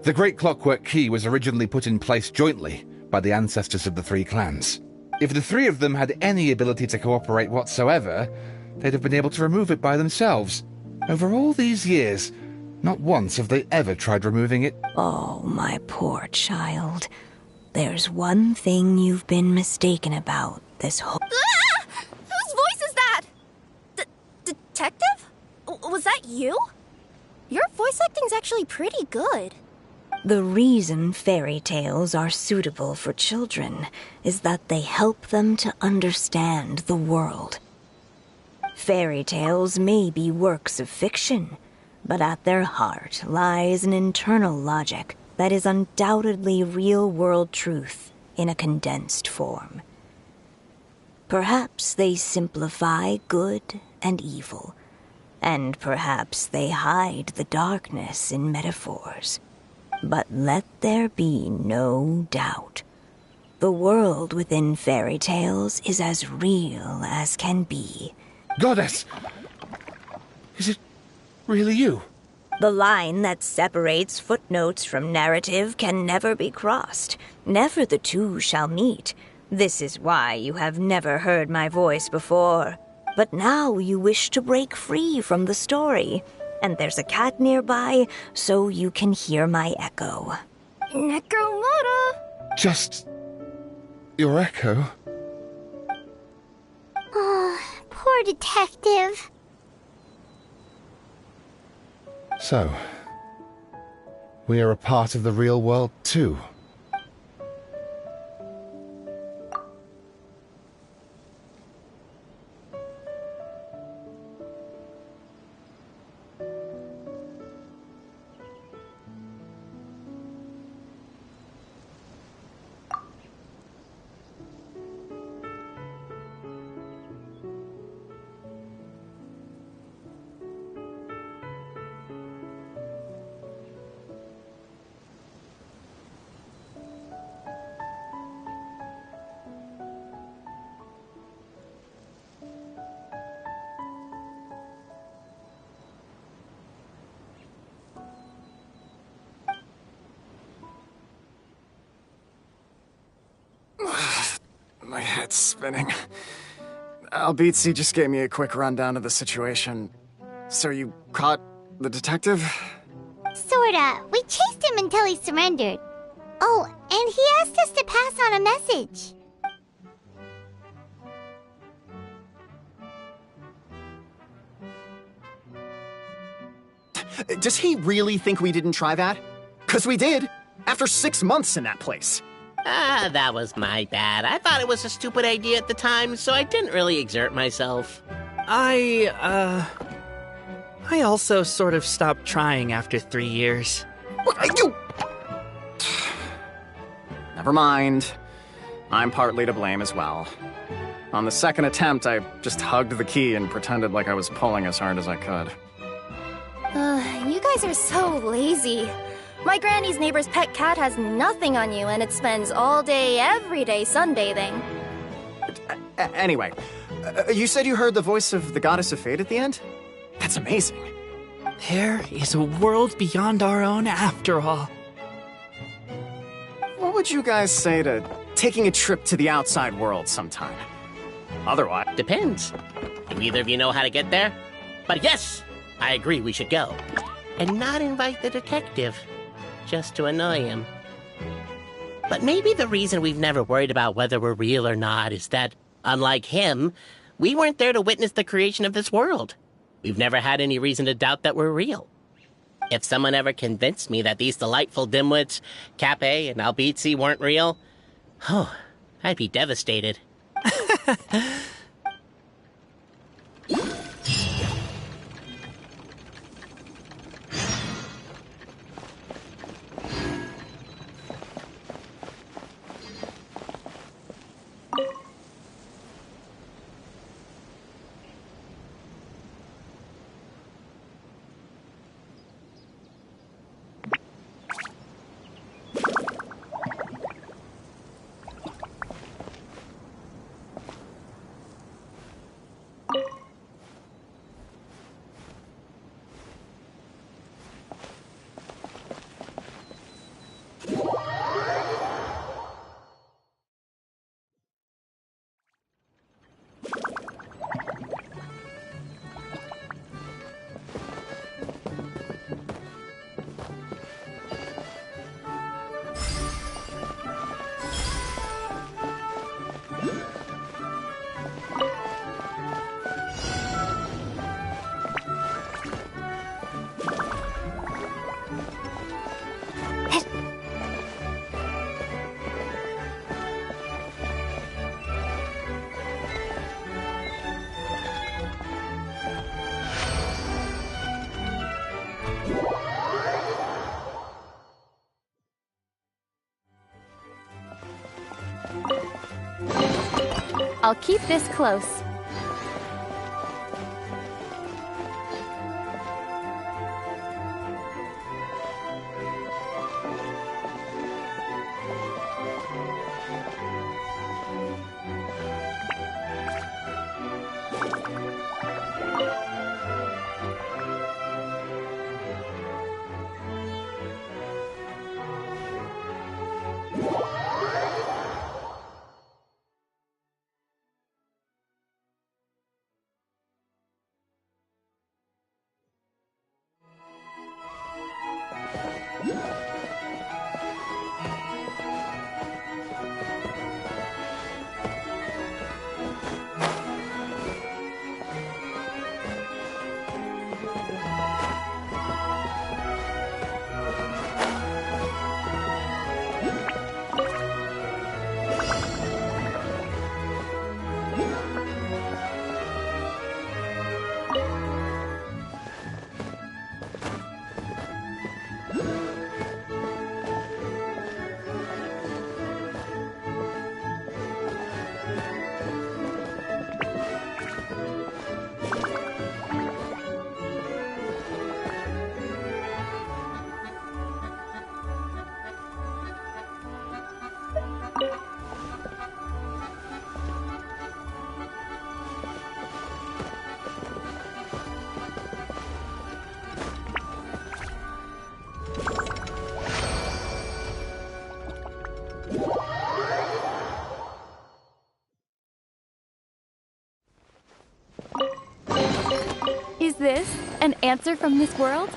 The Great Clockwork Key was originally put in place jointly by the ancestors of the 3 clans. If the 3 of them had any ability to cooperate whatsoever, they'd have been able to remove it by themselves. Over all these years, not once have they ever tried removing it. Oh, my poor child. There's one thing you've been mistaken about this whole... Ah! Whose voice is that? Detective? Was that you? Your voice acting's actually pretty good. The reason fairy tales are suitable for children is that they help them to understand the world. Fairy tales may be works of fiction, but at their heart lies an internal logic that is undoubtedly real-world truth in a condensed form. Perhaps they simplify good and evil, and perhaps they hide the darkness in metaphors. But let there be no doubt. The world within fairy tales is as real as can be. Goddess! Is it really you? The line that separates footnotes from narrative can never be crossed. Never the two shall meet. This is why you have never heard my voice before. But now you wish to break free from the story. And there's a cat nearby, so you can hear my echo. Necromora! Just... your echo? Oh, poor detective. So, we are a part of the real world too. head's spinning. Albizzi just gave me a quick rundown of the situation. So you caught the detective? Sorta. We chased him until he surrendered. Oh, and he asked us to pass on a message. Does he really think we didn't try that? 'Cause we did, after 6 months in that place. That was my bad. I thought it was a stupid idea at the time, so I didn't really exert myself. I also sort of stopped trying after 3 years. What, you... Never mind. I'm partly to blame as well. On the second attempt, I just hugged the key and pretended like I was pulling as hard as I could. You guys are so lazy. My granny's neighbor's pet cat has nothing on you, and it spends all day, every day sunbathing. Anyway, you said you heard the voice of the goddess of fate at the end? That's amazing. There is a world beyond our own after all. What would you guys say to taking a trip to the outside world sometime? Otherwise... Depends. Do either of you know how to get there? But yes, I agree we should go. And not invite the detective, just to annoy him. But maybe the reason we've never worried about whether we're real or not is that, unlike him, we weren't there to witness the creation of this world. We've never had any reason to doubt that we're real. If someone ever convinced me that these delightful dimwits, Cape and Albizzi, weren't real, I'd be devastated. I'll keep this close. answer from this world?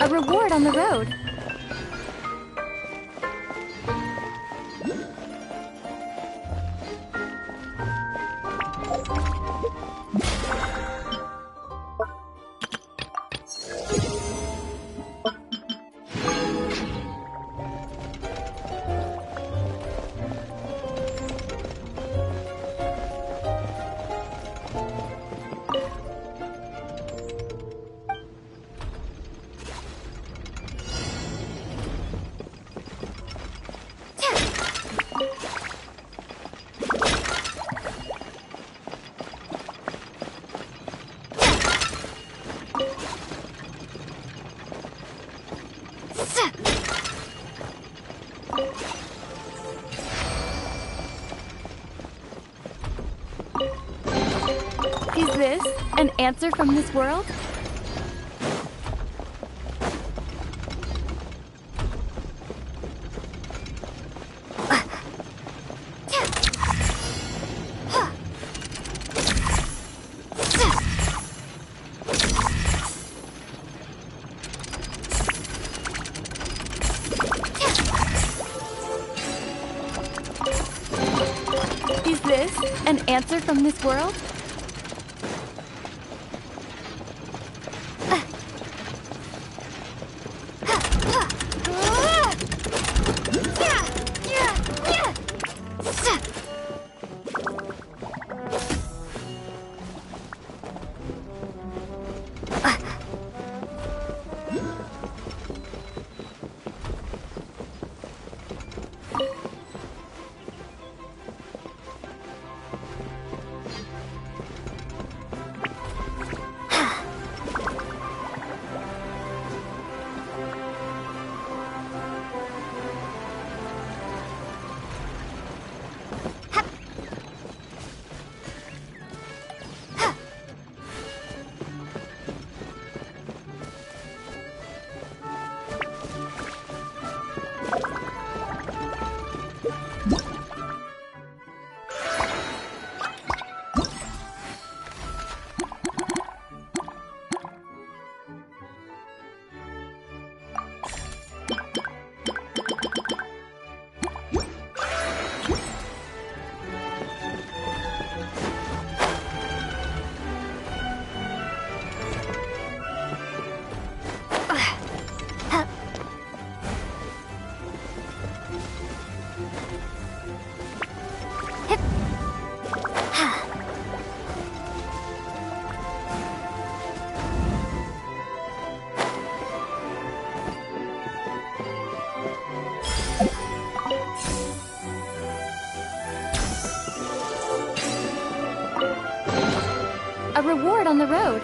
A reward on the road. Is this an answer from this world? Is this an answer from this world? reward on the road.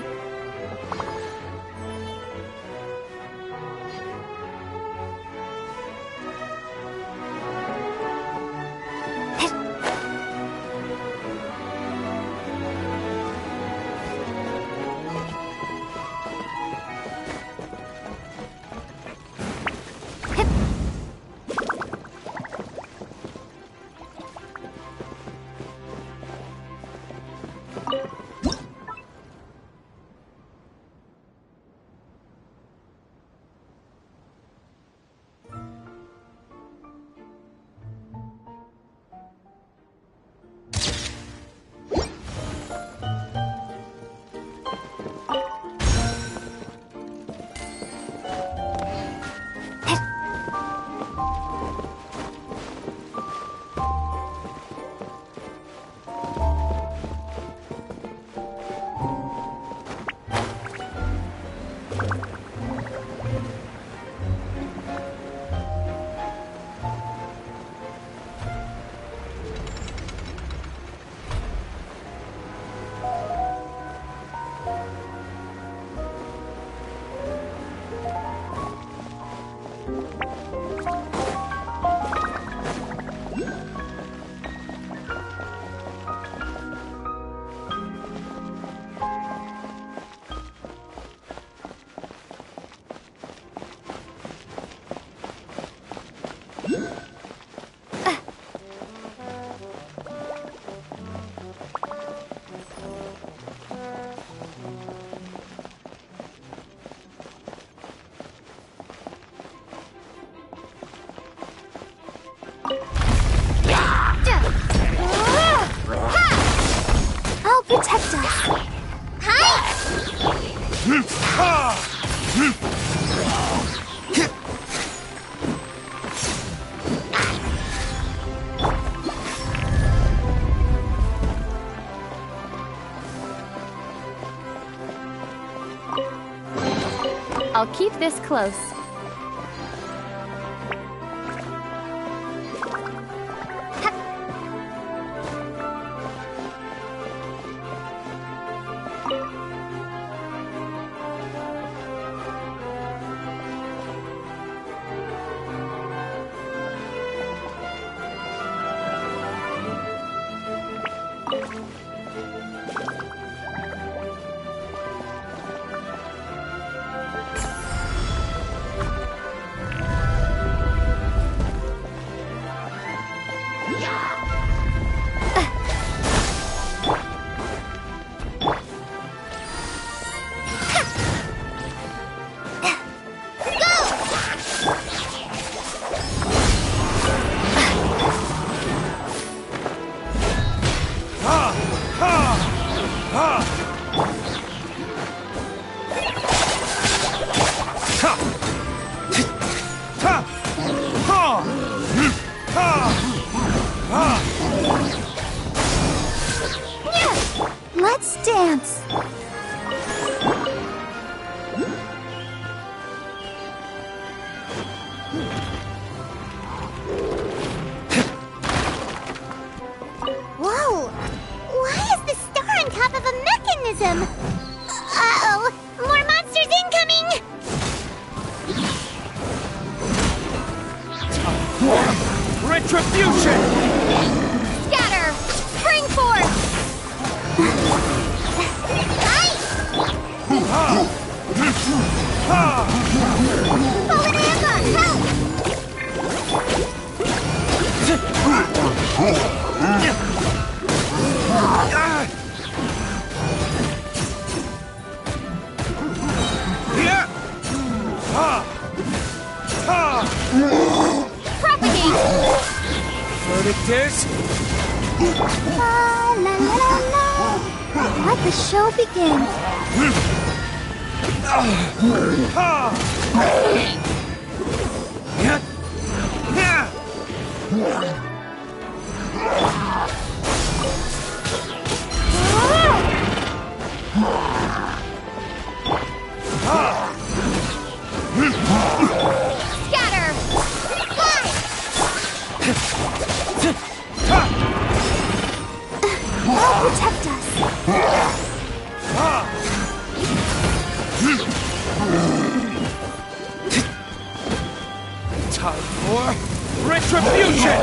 I'll protect us. I'll keep this close. Let's dance. Whoa! Why is the star on top of a mechanism? Uh-oh! More monsters incoming! Retribution! Scatter! Spring forth! Propagate! Verdict is... La la la la. Let the show begin. Scatter! Fly! They'll protect us. Time for retribution!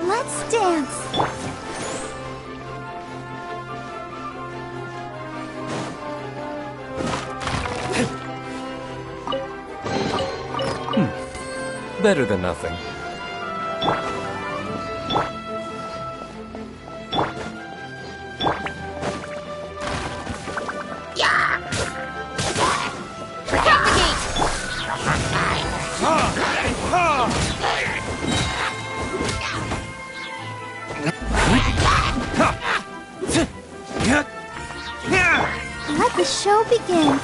Let's dance. Better than nothing. Let the show begin.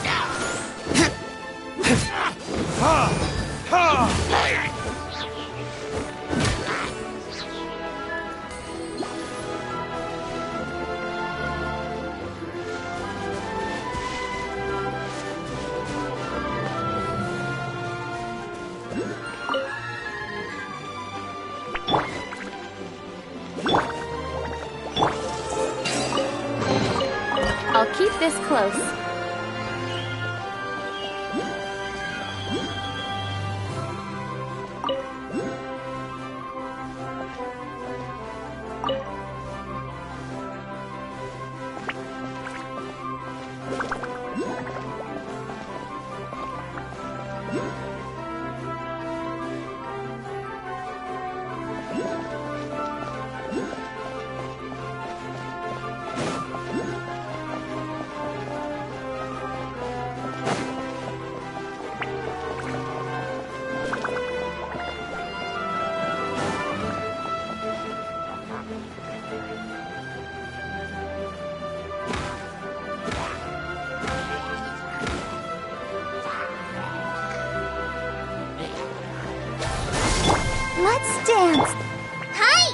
I'll keep this close. Let's dance. Hi!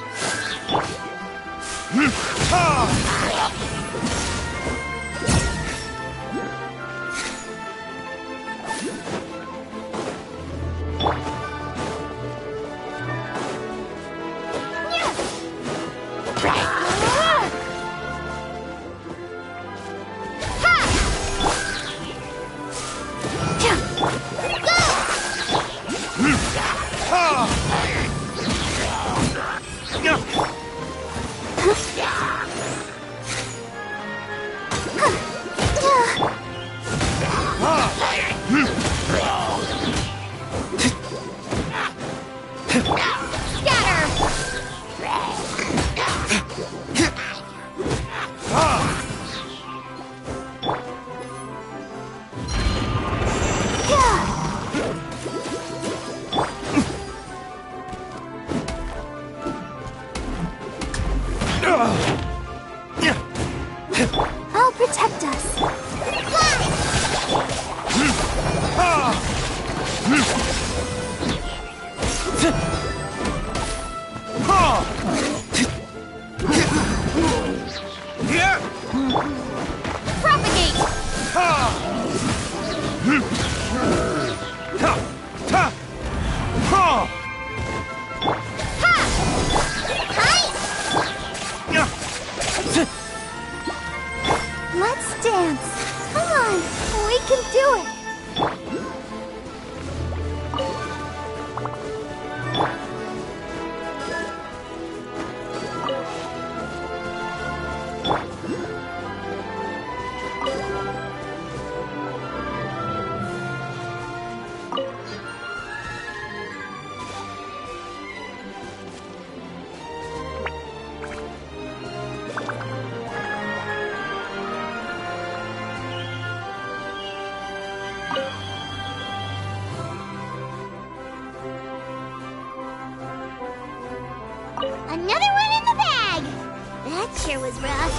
I'll protect us. Propagate! Let's dance. Come on, we can do it. Another one in the bag! That sure was rough.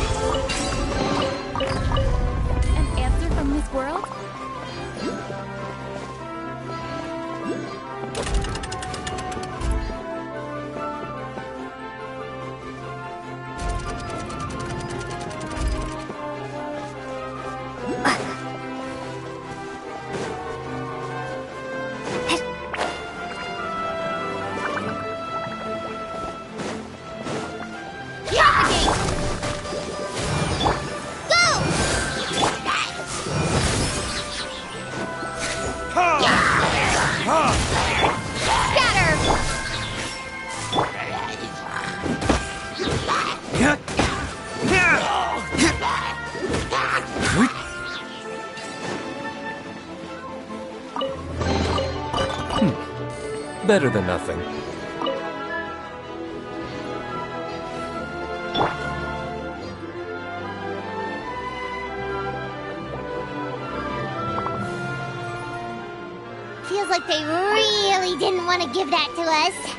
An answer from this world? Better than nothing. Feels like they really didn't want to give that to us.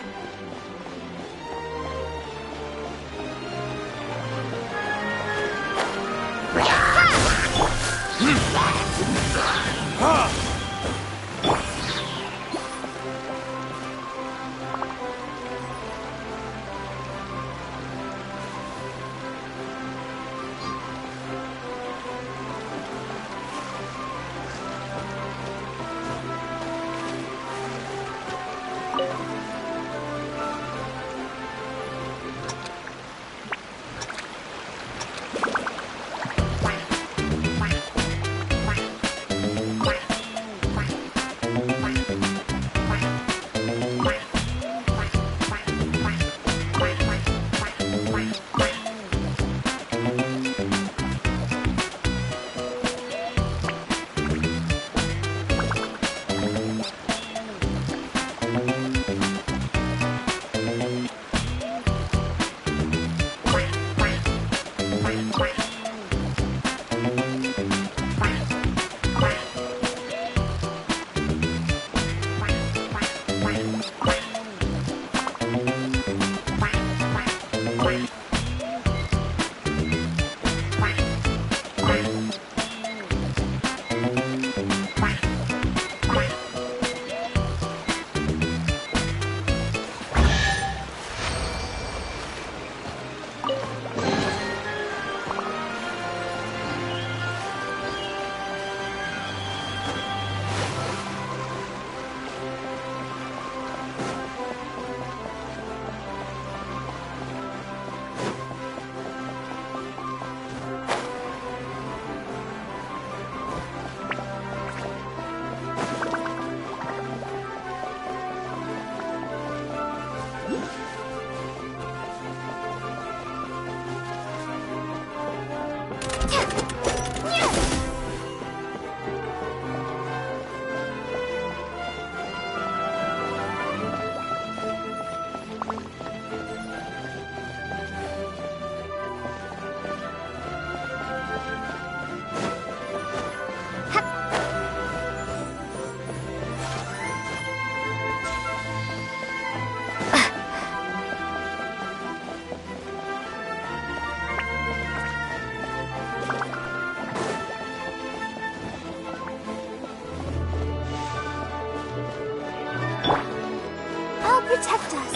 Protect us.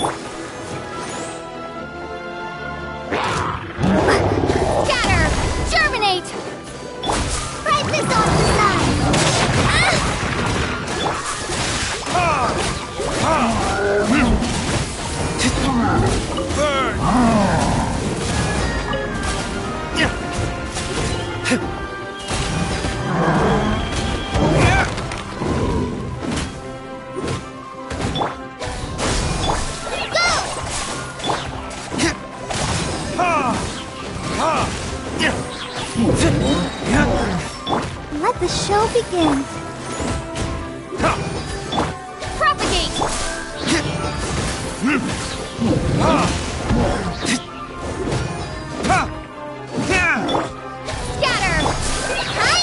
Scatter! Germinate! Right this off the side! Burn! Let the show begin. Propagate! Scatter! Hi!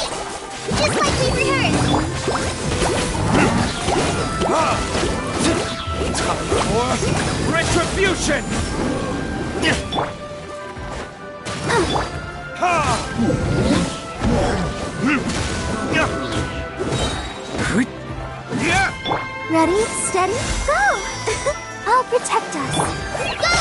Just like we rehearsed! Time for retribution! Ready, steady, go! I'll protect us. Go!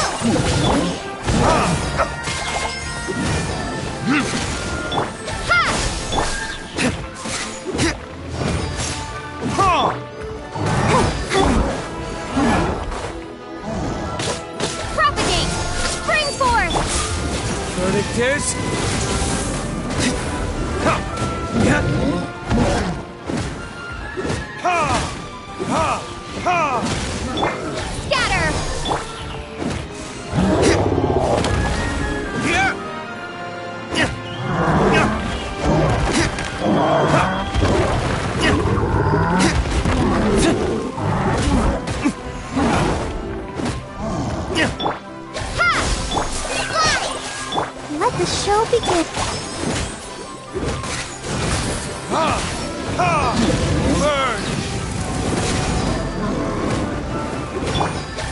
Propagate! Spring forth! Verdict is... Scatter! show begins. Burn!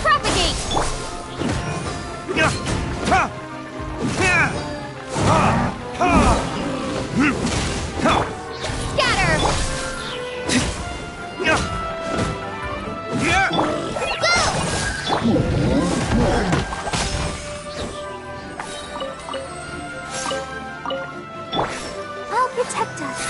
Propagate! Scatter! I'll protect us.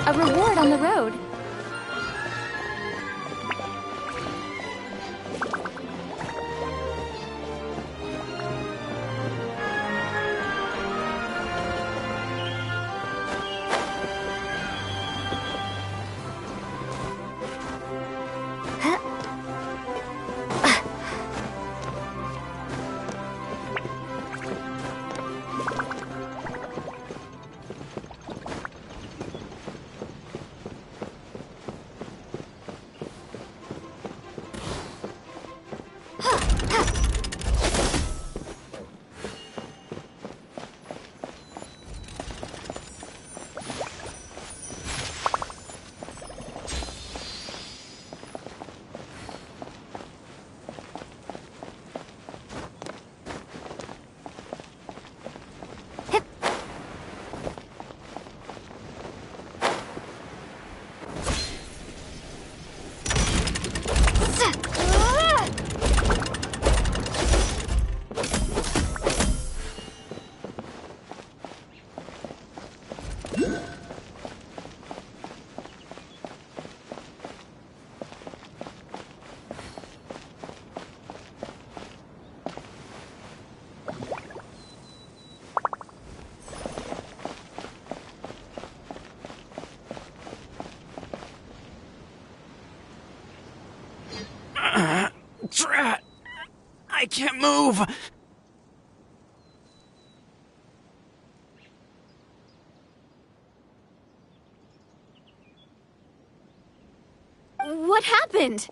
A reward on the road. Drat! I can't move! What happened?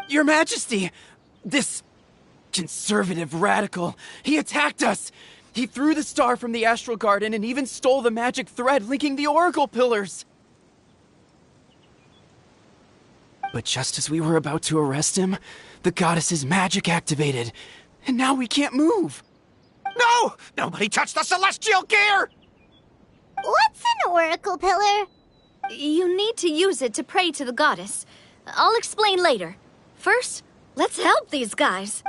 Your Majesty! This conservative radical, he attacked us! He threw the star from the Astral Garden and even stole the magic thread linking the Oracle Pillars! But just as we were about to arrest him, the goddess's magic activated, and now we can't move. No! Nobody touched the celestial gear! What's an oracle pillar? You need to use it to pray to the goddess. I'll explain later. First, let's help these guys.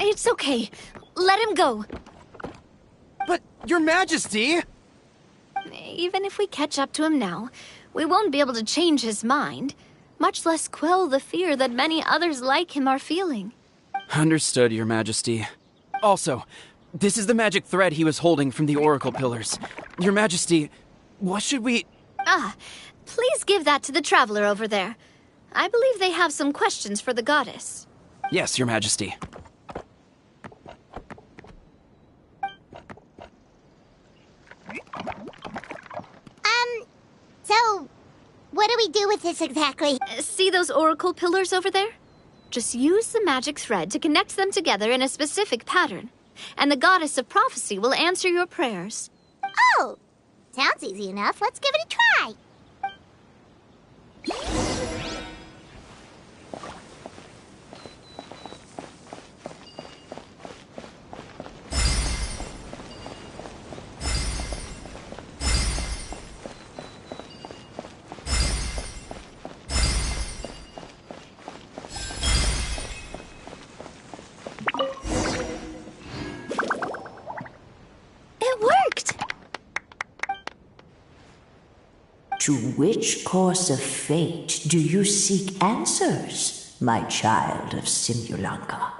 It's okay. Let him go. But, Your Majesty! Even if we catch up to him now, we won't be able to change his mind, much less quell the fear that many others like him are feeling. Understood, Your Majesty. Also, this is the magic thread he was holding from the Oracle Pillars. Your Majesty, what should we... Please give that to the traveler over there. I believe they have some questions for the goddess. Yes, Your Majesty. So we do with this exactly? See those oracle pillars over there? Just use the magic thread to connect them together in a specific pattern, and the goddess of prophecy will answer your prayers. Oh, sounds easy enough. Let's give it a try. To which course of fate do you seek answers, my child of Simulanka?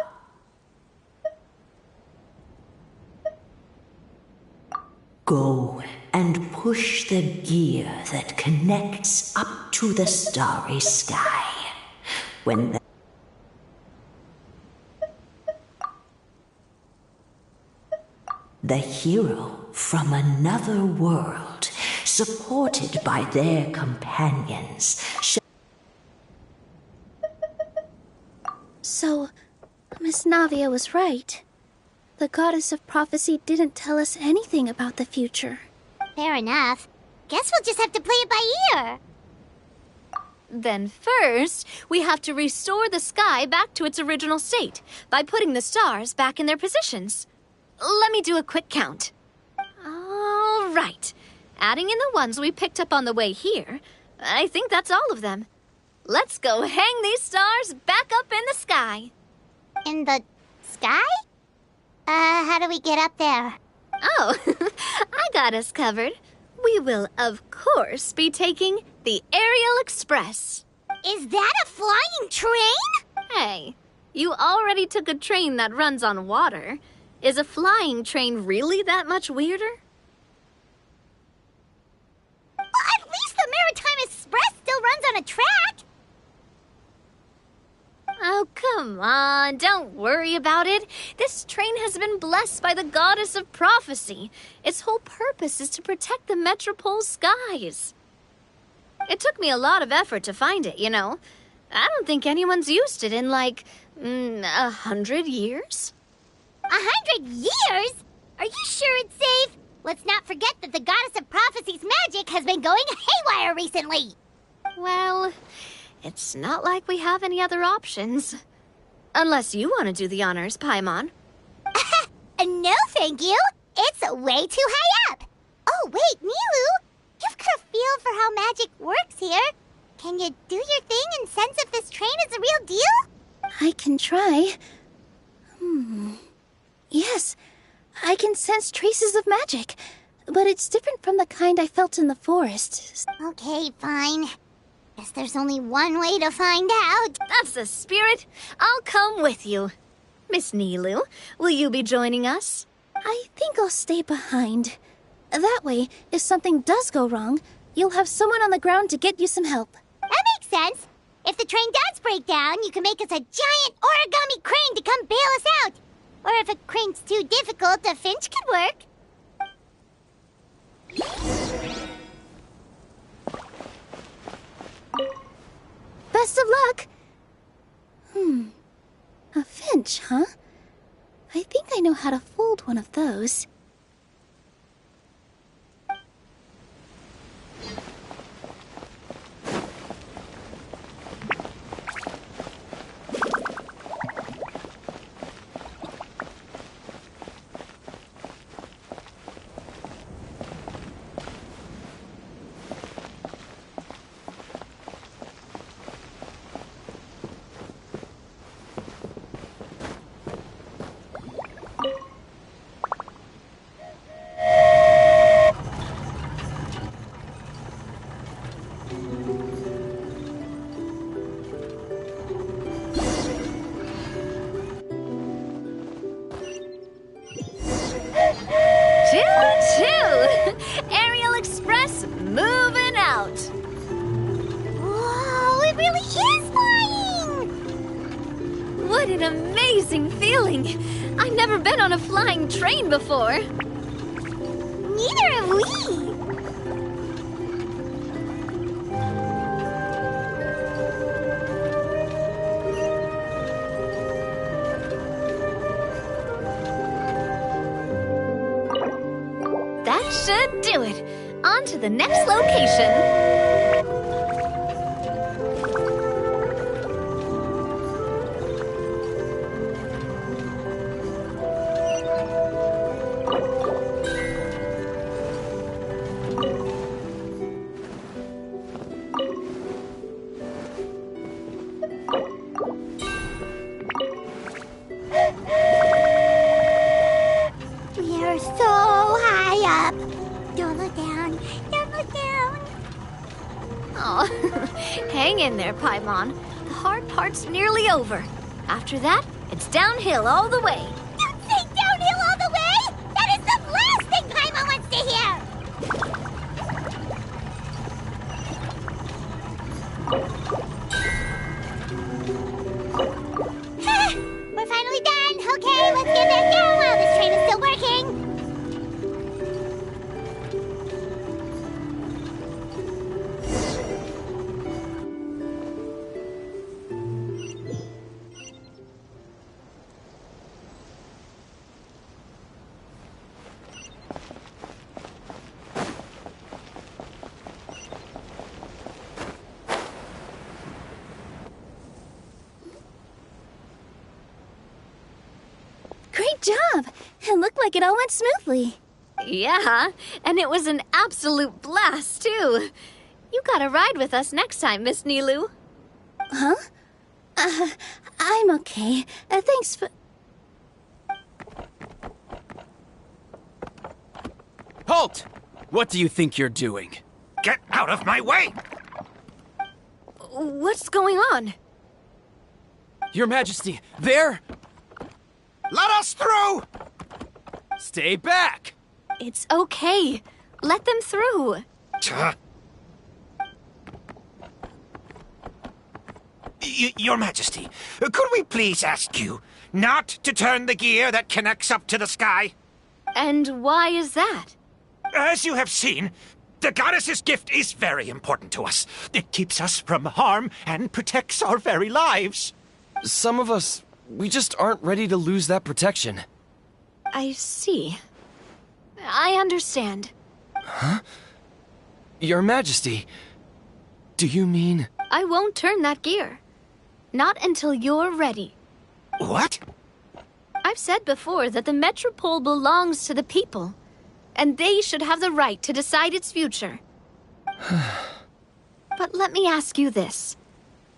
Go and push the gear that connects up to the starry sky. When the hero from another world, supported by their companions, So, Miss Navia was right. The goddess of prophecy didn't tell us anything about the future. Fair enough. Guess we'll just have to play it by ear. Then first, we have to restore the sky back to its original state by putting the stars back in their positions. Let me do a quick count. All right. Adding in the ones we picked up on the way here, I think that's all of them. Let's go hang these stars back up in the sky. In the sky? How do we get up there? Oh, I got us covered. We will, of course, be taking the Aerial Express. Is that a flying train? Hey, you already took a train that runs on water. Is a flying train really that much weirder? Well, at least the Maritime Express still runs on a track. Oh, come on. Don't worry about it. This train has been blessed by the goddess of prophecy. Its whole purpose is to protect the Metropole skies. It took me a lot of effort to find it, you know. I don't think anyone's used it in, like, 100 years. 100 years? Are you sure it's safe? Let's not forget that the goddess of prophecy's magic has been going haywire recently. Well, it's not like we have any other options. Unless you want to do the honors, Paimon. No, thank you. It's way too high up. Oh, wait, Nilu. You've got a feel for how magic works here. Can you do your thing and sense if this train is a real deal? I can try. Yes, I can sense traces of magic, but it's different from the kind I felt in the forest. Okay, fine. Guess there's only one way to find out. That's the spirit. I'll come with you. Miss Nilu, will you be joining us? I think I'll stay behind. That way, if something does go wrong, you'll have someone on the ground to get you some help. That makes sense. If the train does break down, you can make us a giant origami crane to come bail us out. Or if a crane's too difficult, a finch could work. Best of luck! A finch, huh? I think I know how to fold one of those. Aerial Express moving out. Whoa, it really is flying! What an amazing feeling. I've never been on a flying train before. Neither have we. That should do it. On to the next location. We're so high up. Don't look down. Don't look down. Oh, hang in there, Paimon. The hard part's nearly over. After that, it's downhill all the way. Don't say downhill all the way. That is the last thing Paimon wants to hear. We're finally done. Okay, let's get back down while this train is still working. Great job! It looked like it all went smoothly. Yeah, and it was an absolute blast, too. You gotta ride with us next time, Miss Nilu. Huh? I'm okay. Thanks for... Halt! What do you think you're doing? Get out of my way! What's going on? Your Majesty, there! Let us through! Stay back! It's okay. Let them through. Your Majesty, could we please ask you not to turn the gear that connects up to the sky? And why is that? As you have seen, the goddess's gift is very important to us. It keeps us from harm and protects our very lives. Some of us, we just aren't ready to lose that protection. I see. I understand. Huh? Your Majesty, do you mean... I won't turn that gear. Not until you're ready. What? I've said before that the Metropole belongs to the people, and they should have the right to decide its future. But let me ask you this.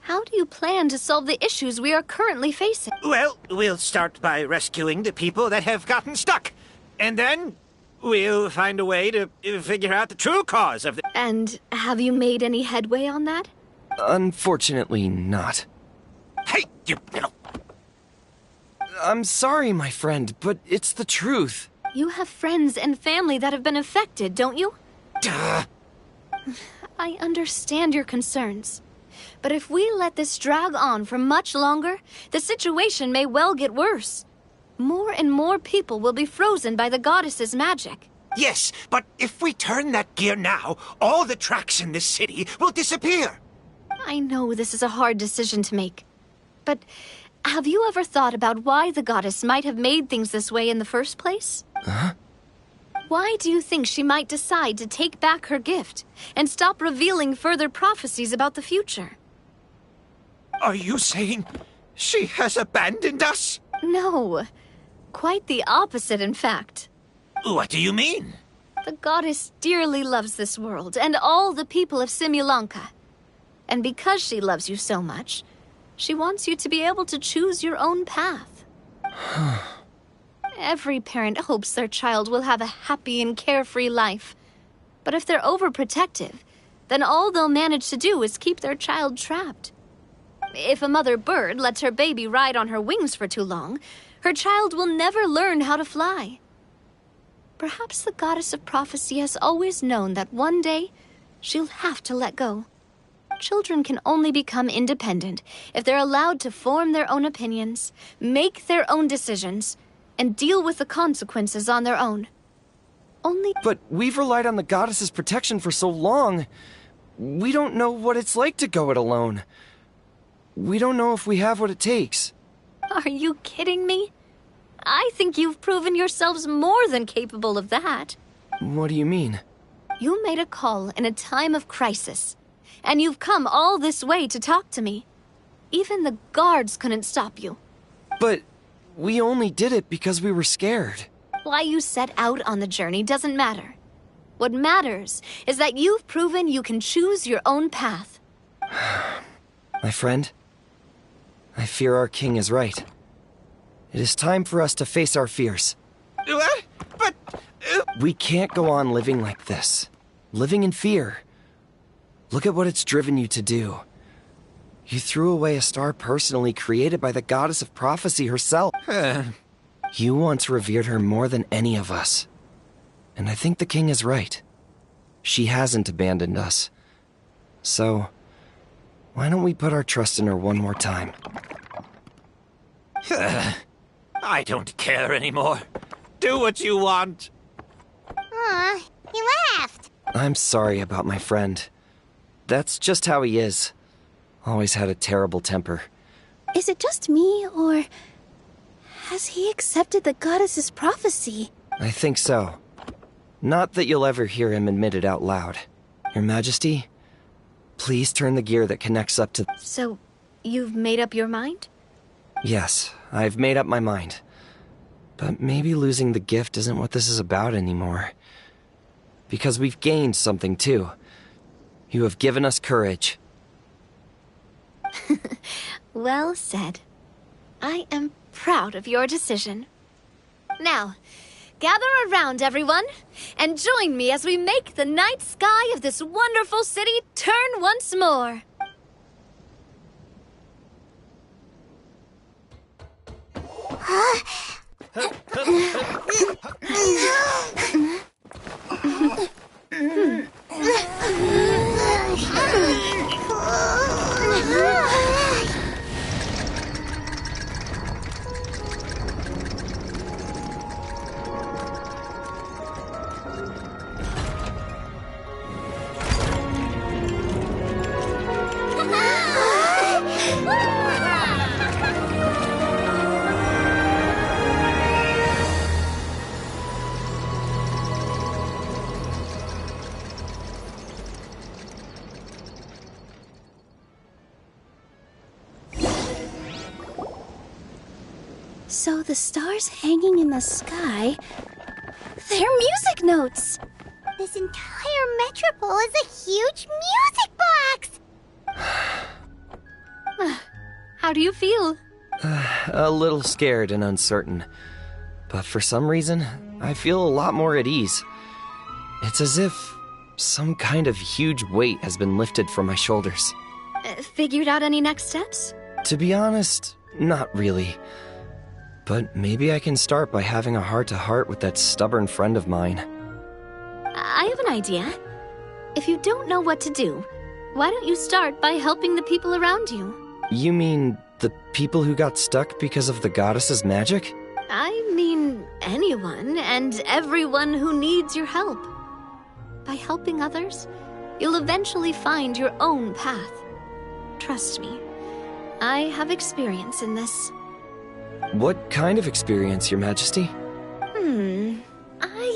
How do you plan to solve the issues we are currently facing? Well, we'll start by rescuing the people that have gotten stuck. And then we'll find a way to figure out the true cause of the... And have you made any headway on that? Unfortunately not. Hey, you little... I'm sorry, my friend, but it's the truth. You have friends and family that have been affected, don't you? Duh. I understand your concerns. But if we let this drag on for much longer, the situation may well get worse. More and more people will be frozen by the goddess's magic. Yes, but if we turn that gear now, all the tracks in this city will disappear. I know this is a hard decision to make. But have you ever thought about why the goddess might have made things this way in the first place? Huh? Why do you think she might decide to take back her gift and stop revealing further prophecies about the future? Are you saying she has abandoned us? No. Quite the opposite, in fact. What do you mean? The goddess dearly loves this world and all the people of Simulanka. And because she loves you so much, she wants you to be able to choose your own path. Every parent hopes their child will have a happy and carefree life. But if they're overprotective, then all they'll manage to do is keep their child trapped. If a mother bird lets her baby ride on her wings for too long, her child will never learn how to fly. Perhaps the goddess of prophecy has always known that one day she'll have to let go. Children can only become independent if they're allowed to form their own opinions, make their own decisions, and deal with the consequences on their own. But we've relied on the goddess's protection for so long. We don't know what it's like to go it alone. We don't know if we have what it takes. Are you kidding me? I think you've proven yourselves more than capable of that. What do you mean? You made a call in a time of crisis, and you've come all this way to talk to me. Even the guards couldn't stop you. But we only did it because we were scared. Why you set out on the journey doesn't matter. What matters is that you've proven you can choose your own path. My friend, I fear our king is right. It is time for us to face our fears. What? But... We can't go on living like this. Living in fear. Look at what it's driven you to do. You threw away a star personally created by the goddess of prophecy herself. You once revered her more than any of us. And I think the king is right. She hasn't abandoned us. So, why don't we put our trust in her one more time? I don't care anymore. Do what you want. Aw, he laughed. I'm sorry about my friend. That's just how he is. Always had a terrible temper. Is it just me, or has he accepted the goddess's prophecy? I think so. Not that you'll ever hear him admit it out loud. Your Majesty, please turn the gear that connects up to... So, you've made up your mind? Yes, I've made up my mind. But maybe losing the gift isn't what this is about anymore. Because we've gained something too. You have given us courage. Well said. I am proud of your decision. Now, gather around, everyone, and join me as we make the night sky of this wonderful city turn once more. So the stars hanging in the sky, they're music notes. This entire metropole is a huge music box! How do you feel? A little scared and uncertain. But for some reason, I feel a lot more at ease. It's as if some kind of huge weight has been lifted from my shoulders. Figured out any next steps? To be honest, not really. But maybe I can start by having a heart-to-heart with that stubborn friend of mine. I have an idea. If you don't know what to do, why don't you start by helping the people around you? You mean the people who got stuck because of the goddess's magic? I mean anyone and everyone who needs your help. By helping others, you'll eventually find your own path. Trust me, I have experience in this. What kind of experience, Your Majesty?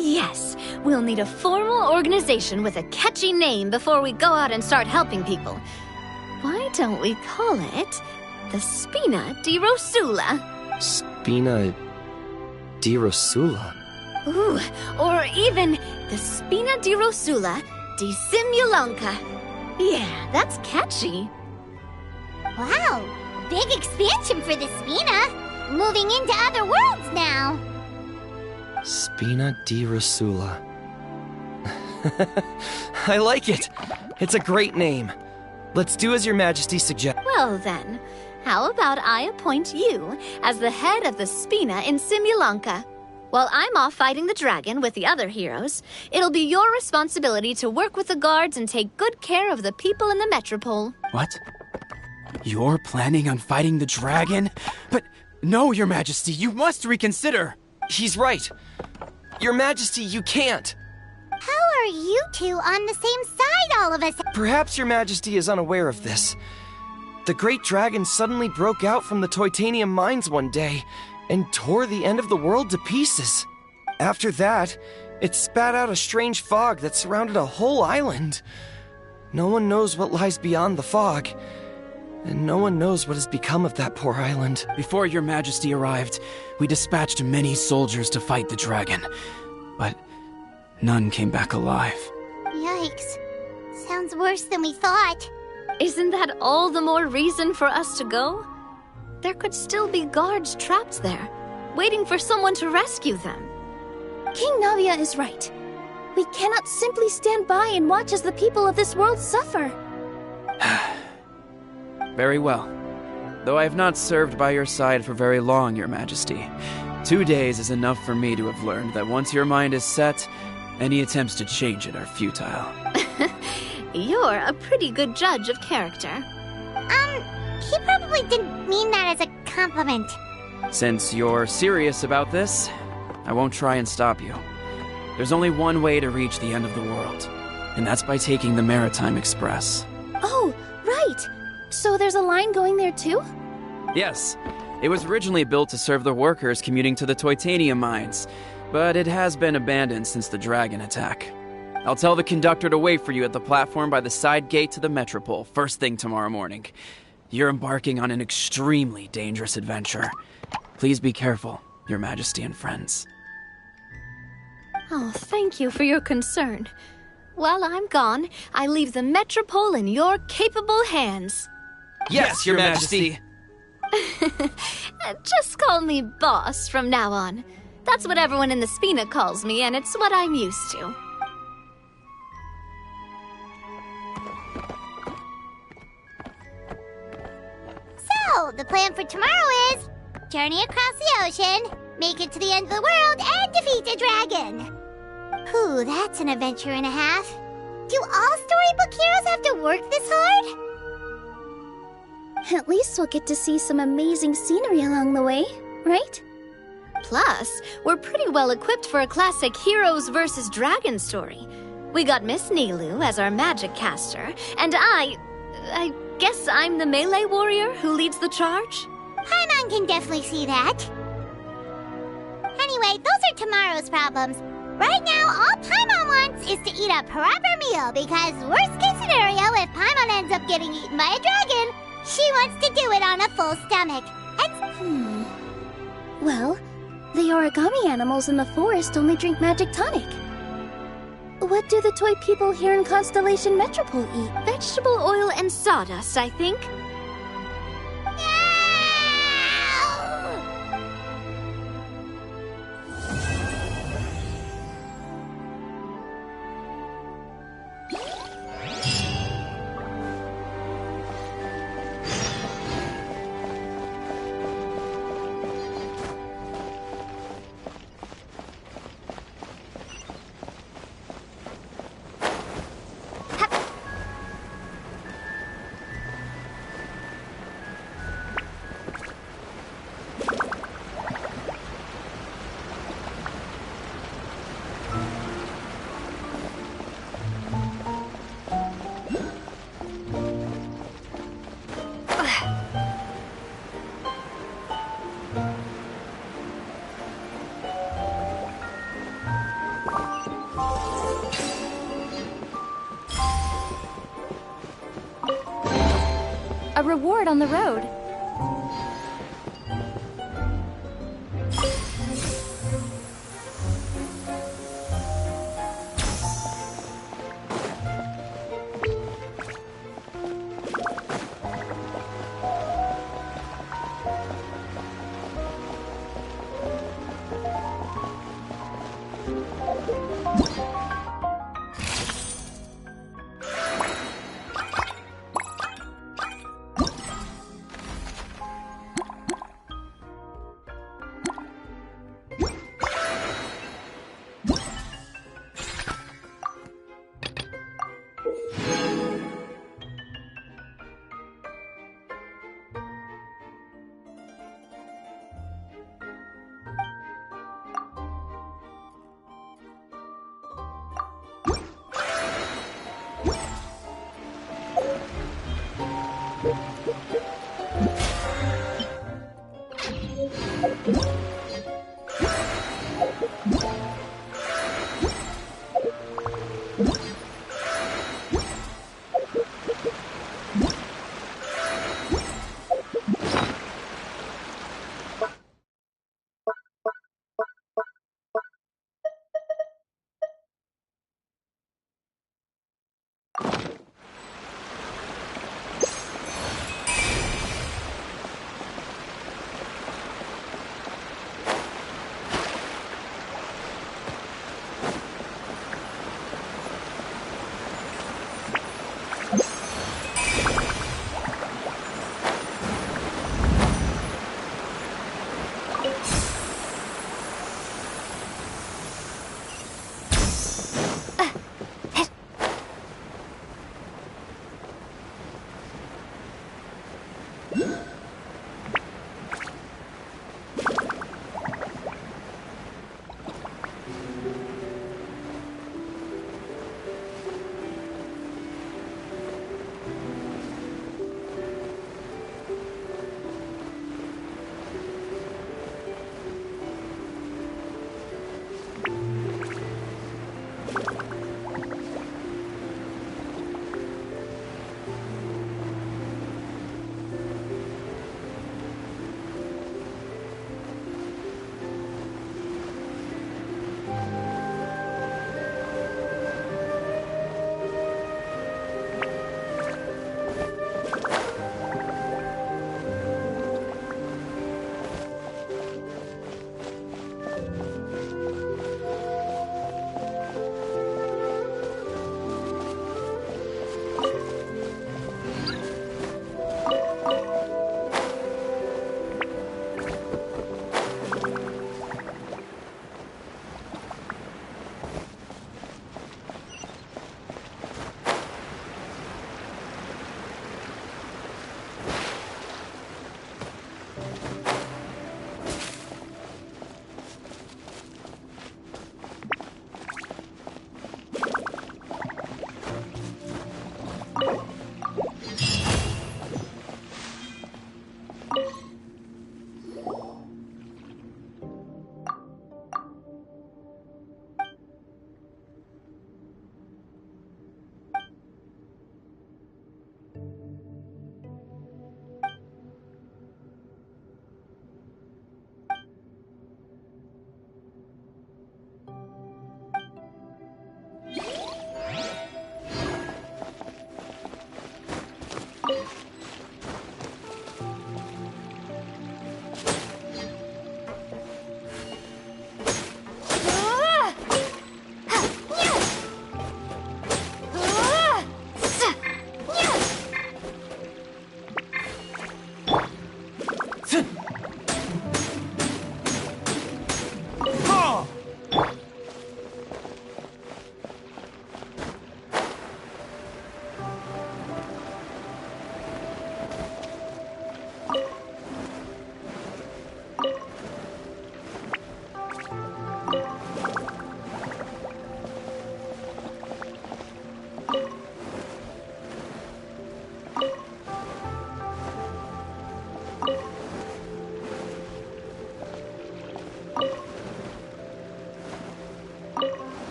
Yes. We'll need a formal organization with a catchy name before we go out and start helping people. Why don't we call it the Spina di Rosula? Spina di Rosula? Ooh, or even the Spina di Rosula di Simulanka. Yeah, that's catchy. Wow, big expansion for the Spina. Moving into other worlds now. Spina di Rosula. I like it. It's a great name. Let's do as Your Majesty suggests. Well then, how about I appoint you as the head of the Spina in Simulanka? While I'm off fighting the dragon with the other heroes, it'll be your responsibility to work with the guards and take good care of the people in the metropole. What? You're planning on fighting the dragon? But no, Your Majesty, you must reconsider. He's right. Your Majesty, you can't. How are you two on the same side, all of us? Perhaps Your Majesty is unaware of this. The great dragon suddenly broke out from the Titanium mines one day and tore the end of the world to pieces. After that, It spat out a strange fog that surrounded a whole island. No one knows what lies beyond the fog, and no one knows what has become of that poor island. Before your majesty arrived, we dispatched many soldiers to fight the dragon, but none came back alive. Yikes. Sounds worse than we thought. Isn't that all the more reason for us to go? There could still be guards trapped there, waiting for someone to rescue them. King Navia is right. We cannot simply stand by and watch as the people of this world suffer. Very well. Though I have not served by your side for very long, your majesty. 2 days is enough for me to have learned that once your mind is set, any attempts to change it are futile. You're a pretty good judge of character. He probably didn't mean that as a compliment. Since you're serious about this, I won't try and stop you. There's only one way to reach the end of the world, and that's by taking the Maritime Express. Oh, right! So there's a line going there too? Yes, it was originally built to serve the workers commuting to the Titanium mines, but it has been abandoned since the dragon attack. I'll tell the conductor to wait for you at the platform by the side gate to the Metropole first thing tomorrow morning. You're embarking on an extremely dangerous adventure. Please be careful, your majesty and friends. Oh, thank you for your concern. While I'm gone, I leave the Metropole in your capable hands. Yes, your majesty! Just call me boss from now on. That's what everyone in the Spina calls me, and it's what I'm used to. So, the plan for tomorrow is journey across the ocean, make it to the end of the world, and defeat a dragon. Whew, that's an adventure and a half. Do all storybook heroes have to work this hard? At least we'll get to see some amazing scenery along the way, right? Plus, we're pretty well equipped for a classic heroes versus dragon story. We got Miss Nilu as our magic caster, and I guess I'm the melee warrior who leads the charge? Paimon can definitely see that. Anyway, those are tomorrow's problems. Right now, all Paimon wants is to eat a proper meal, because worst case scenario, if Paimon ends up getting eaten by a dragon, she wants to do it on a full stomach. And Well, the origami animals in the forest only drink magic tonic. What do the toy people here in Constellation Metropole eat? Vegetable oil and sawdust, I think. A reward on the road. you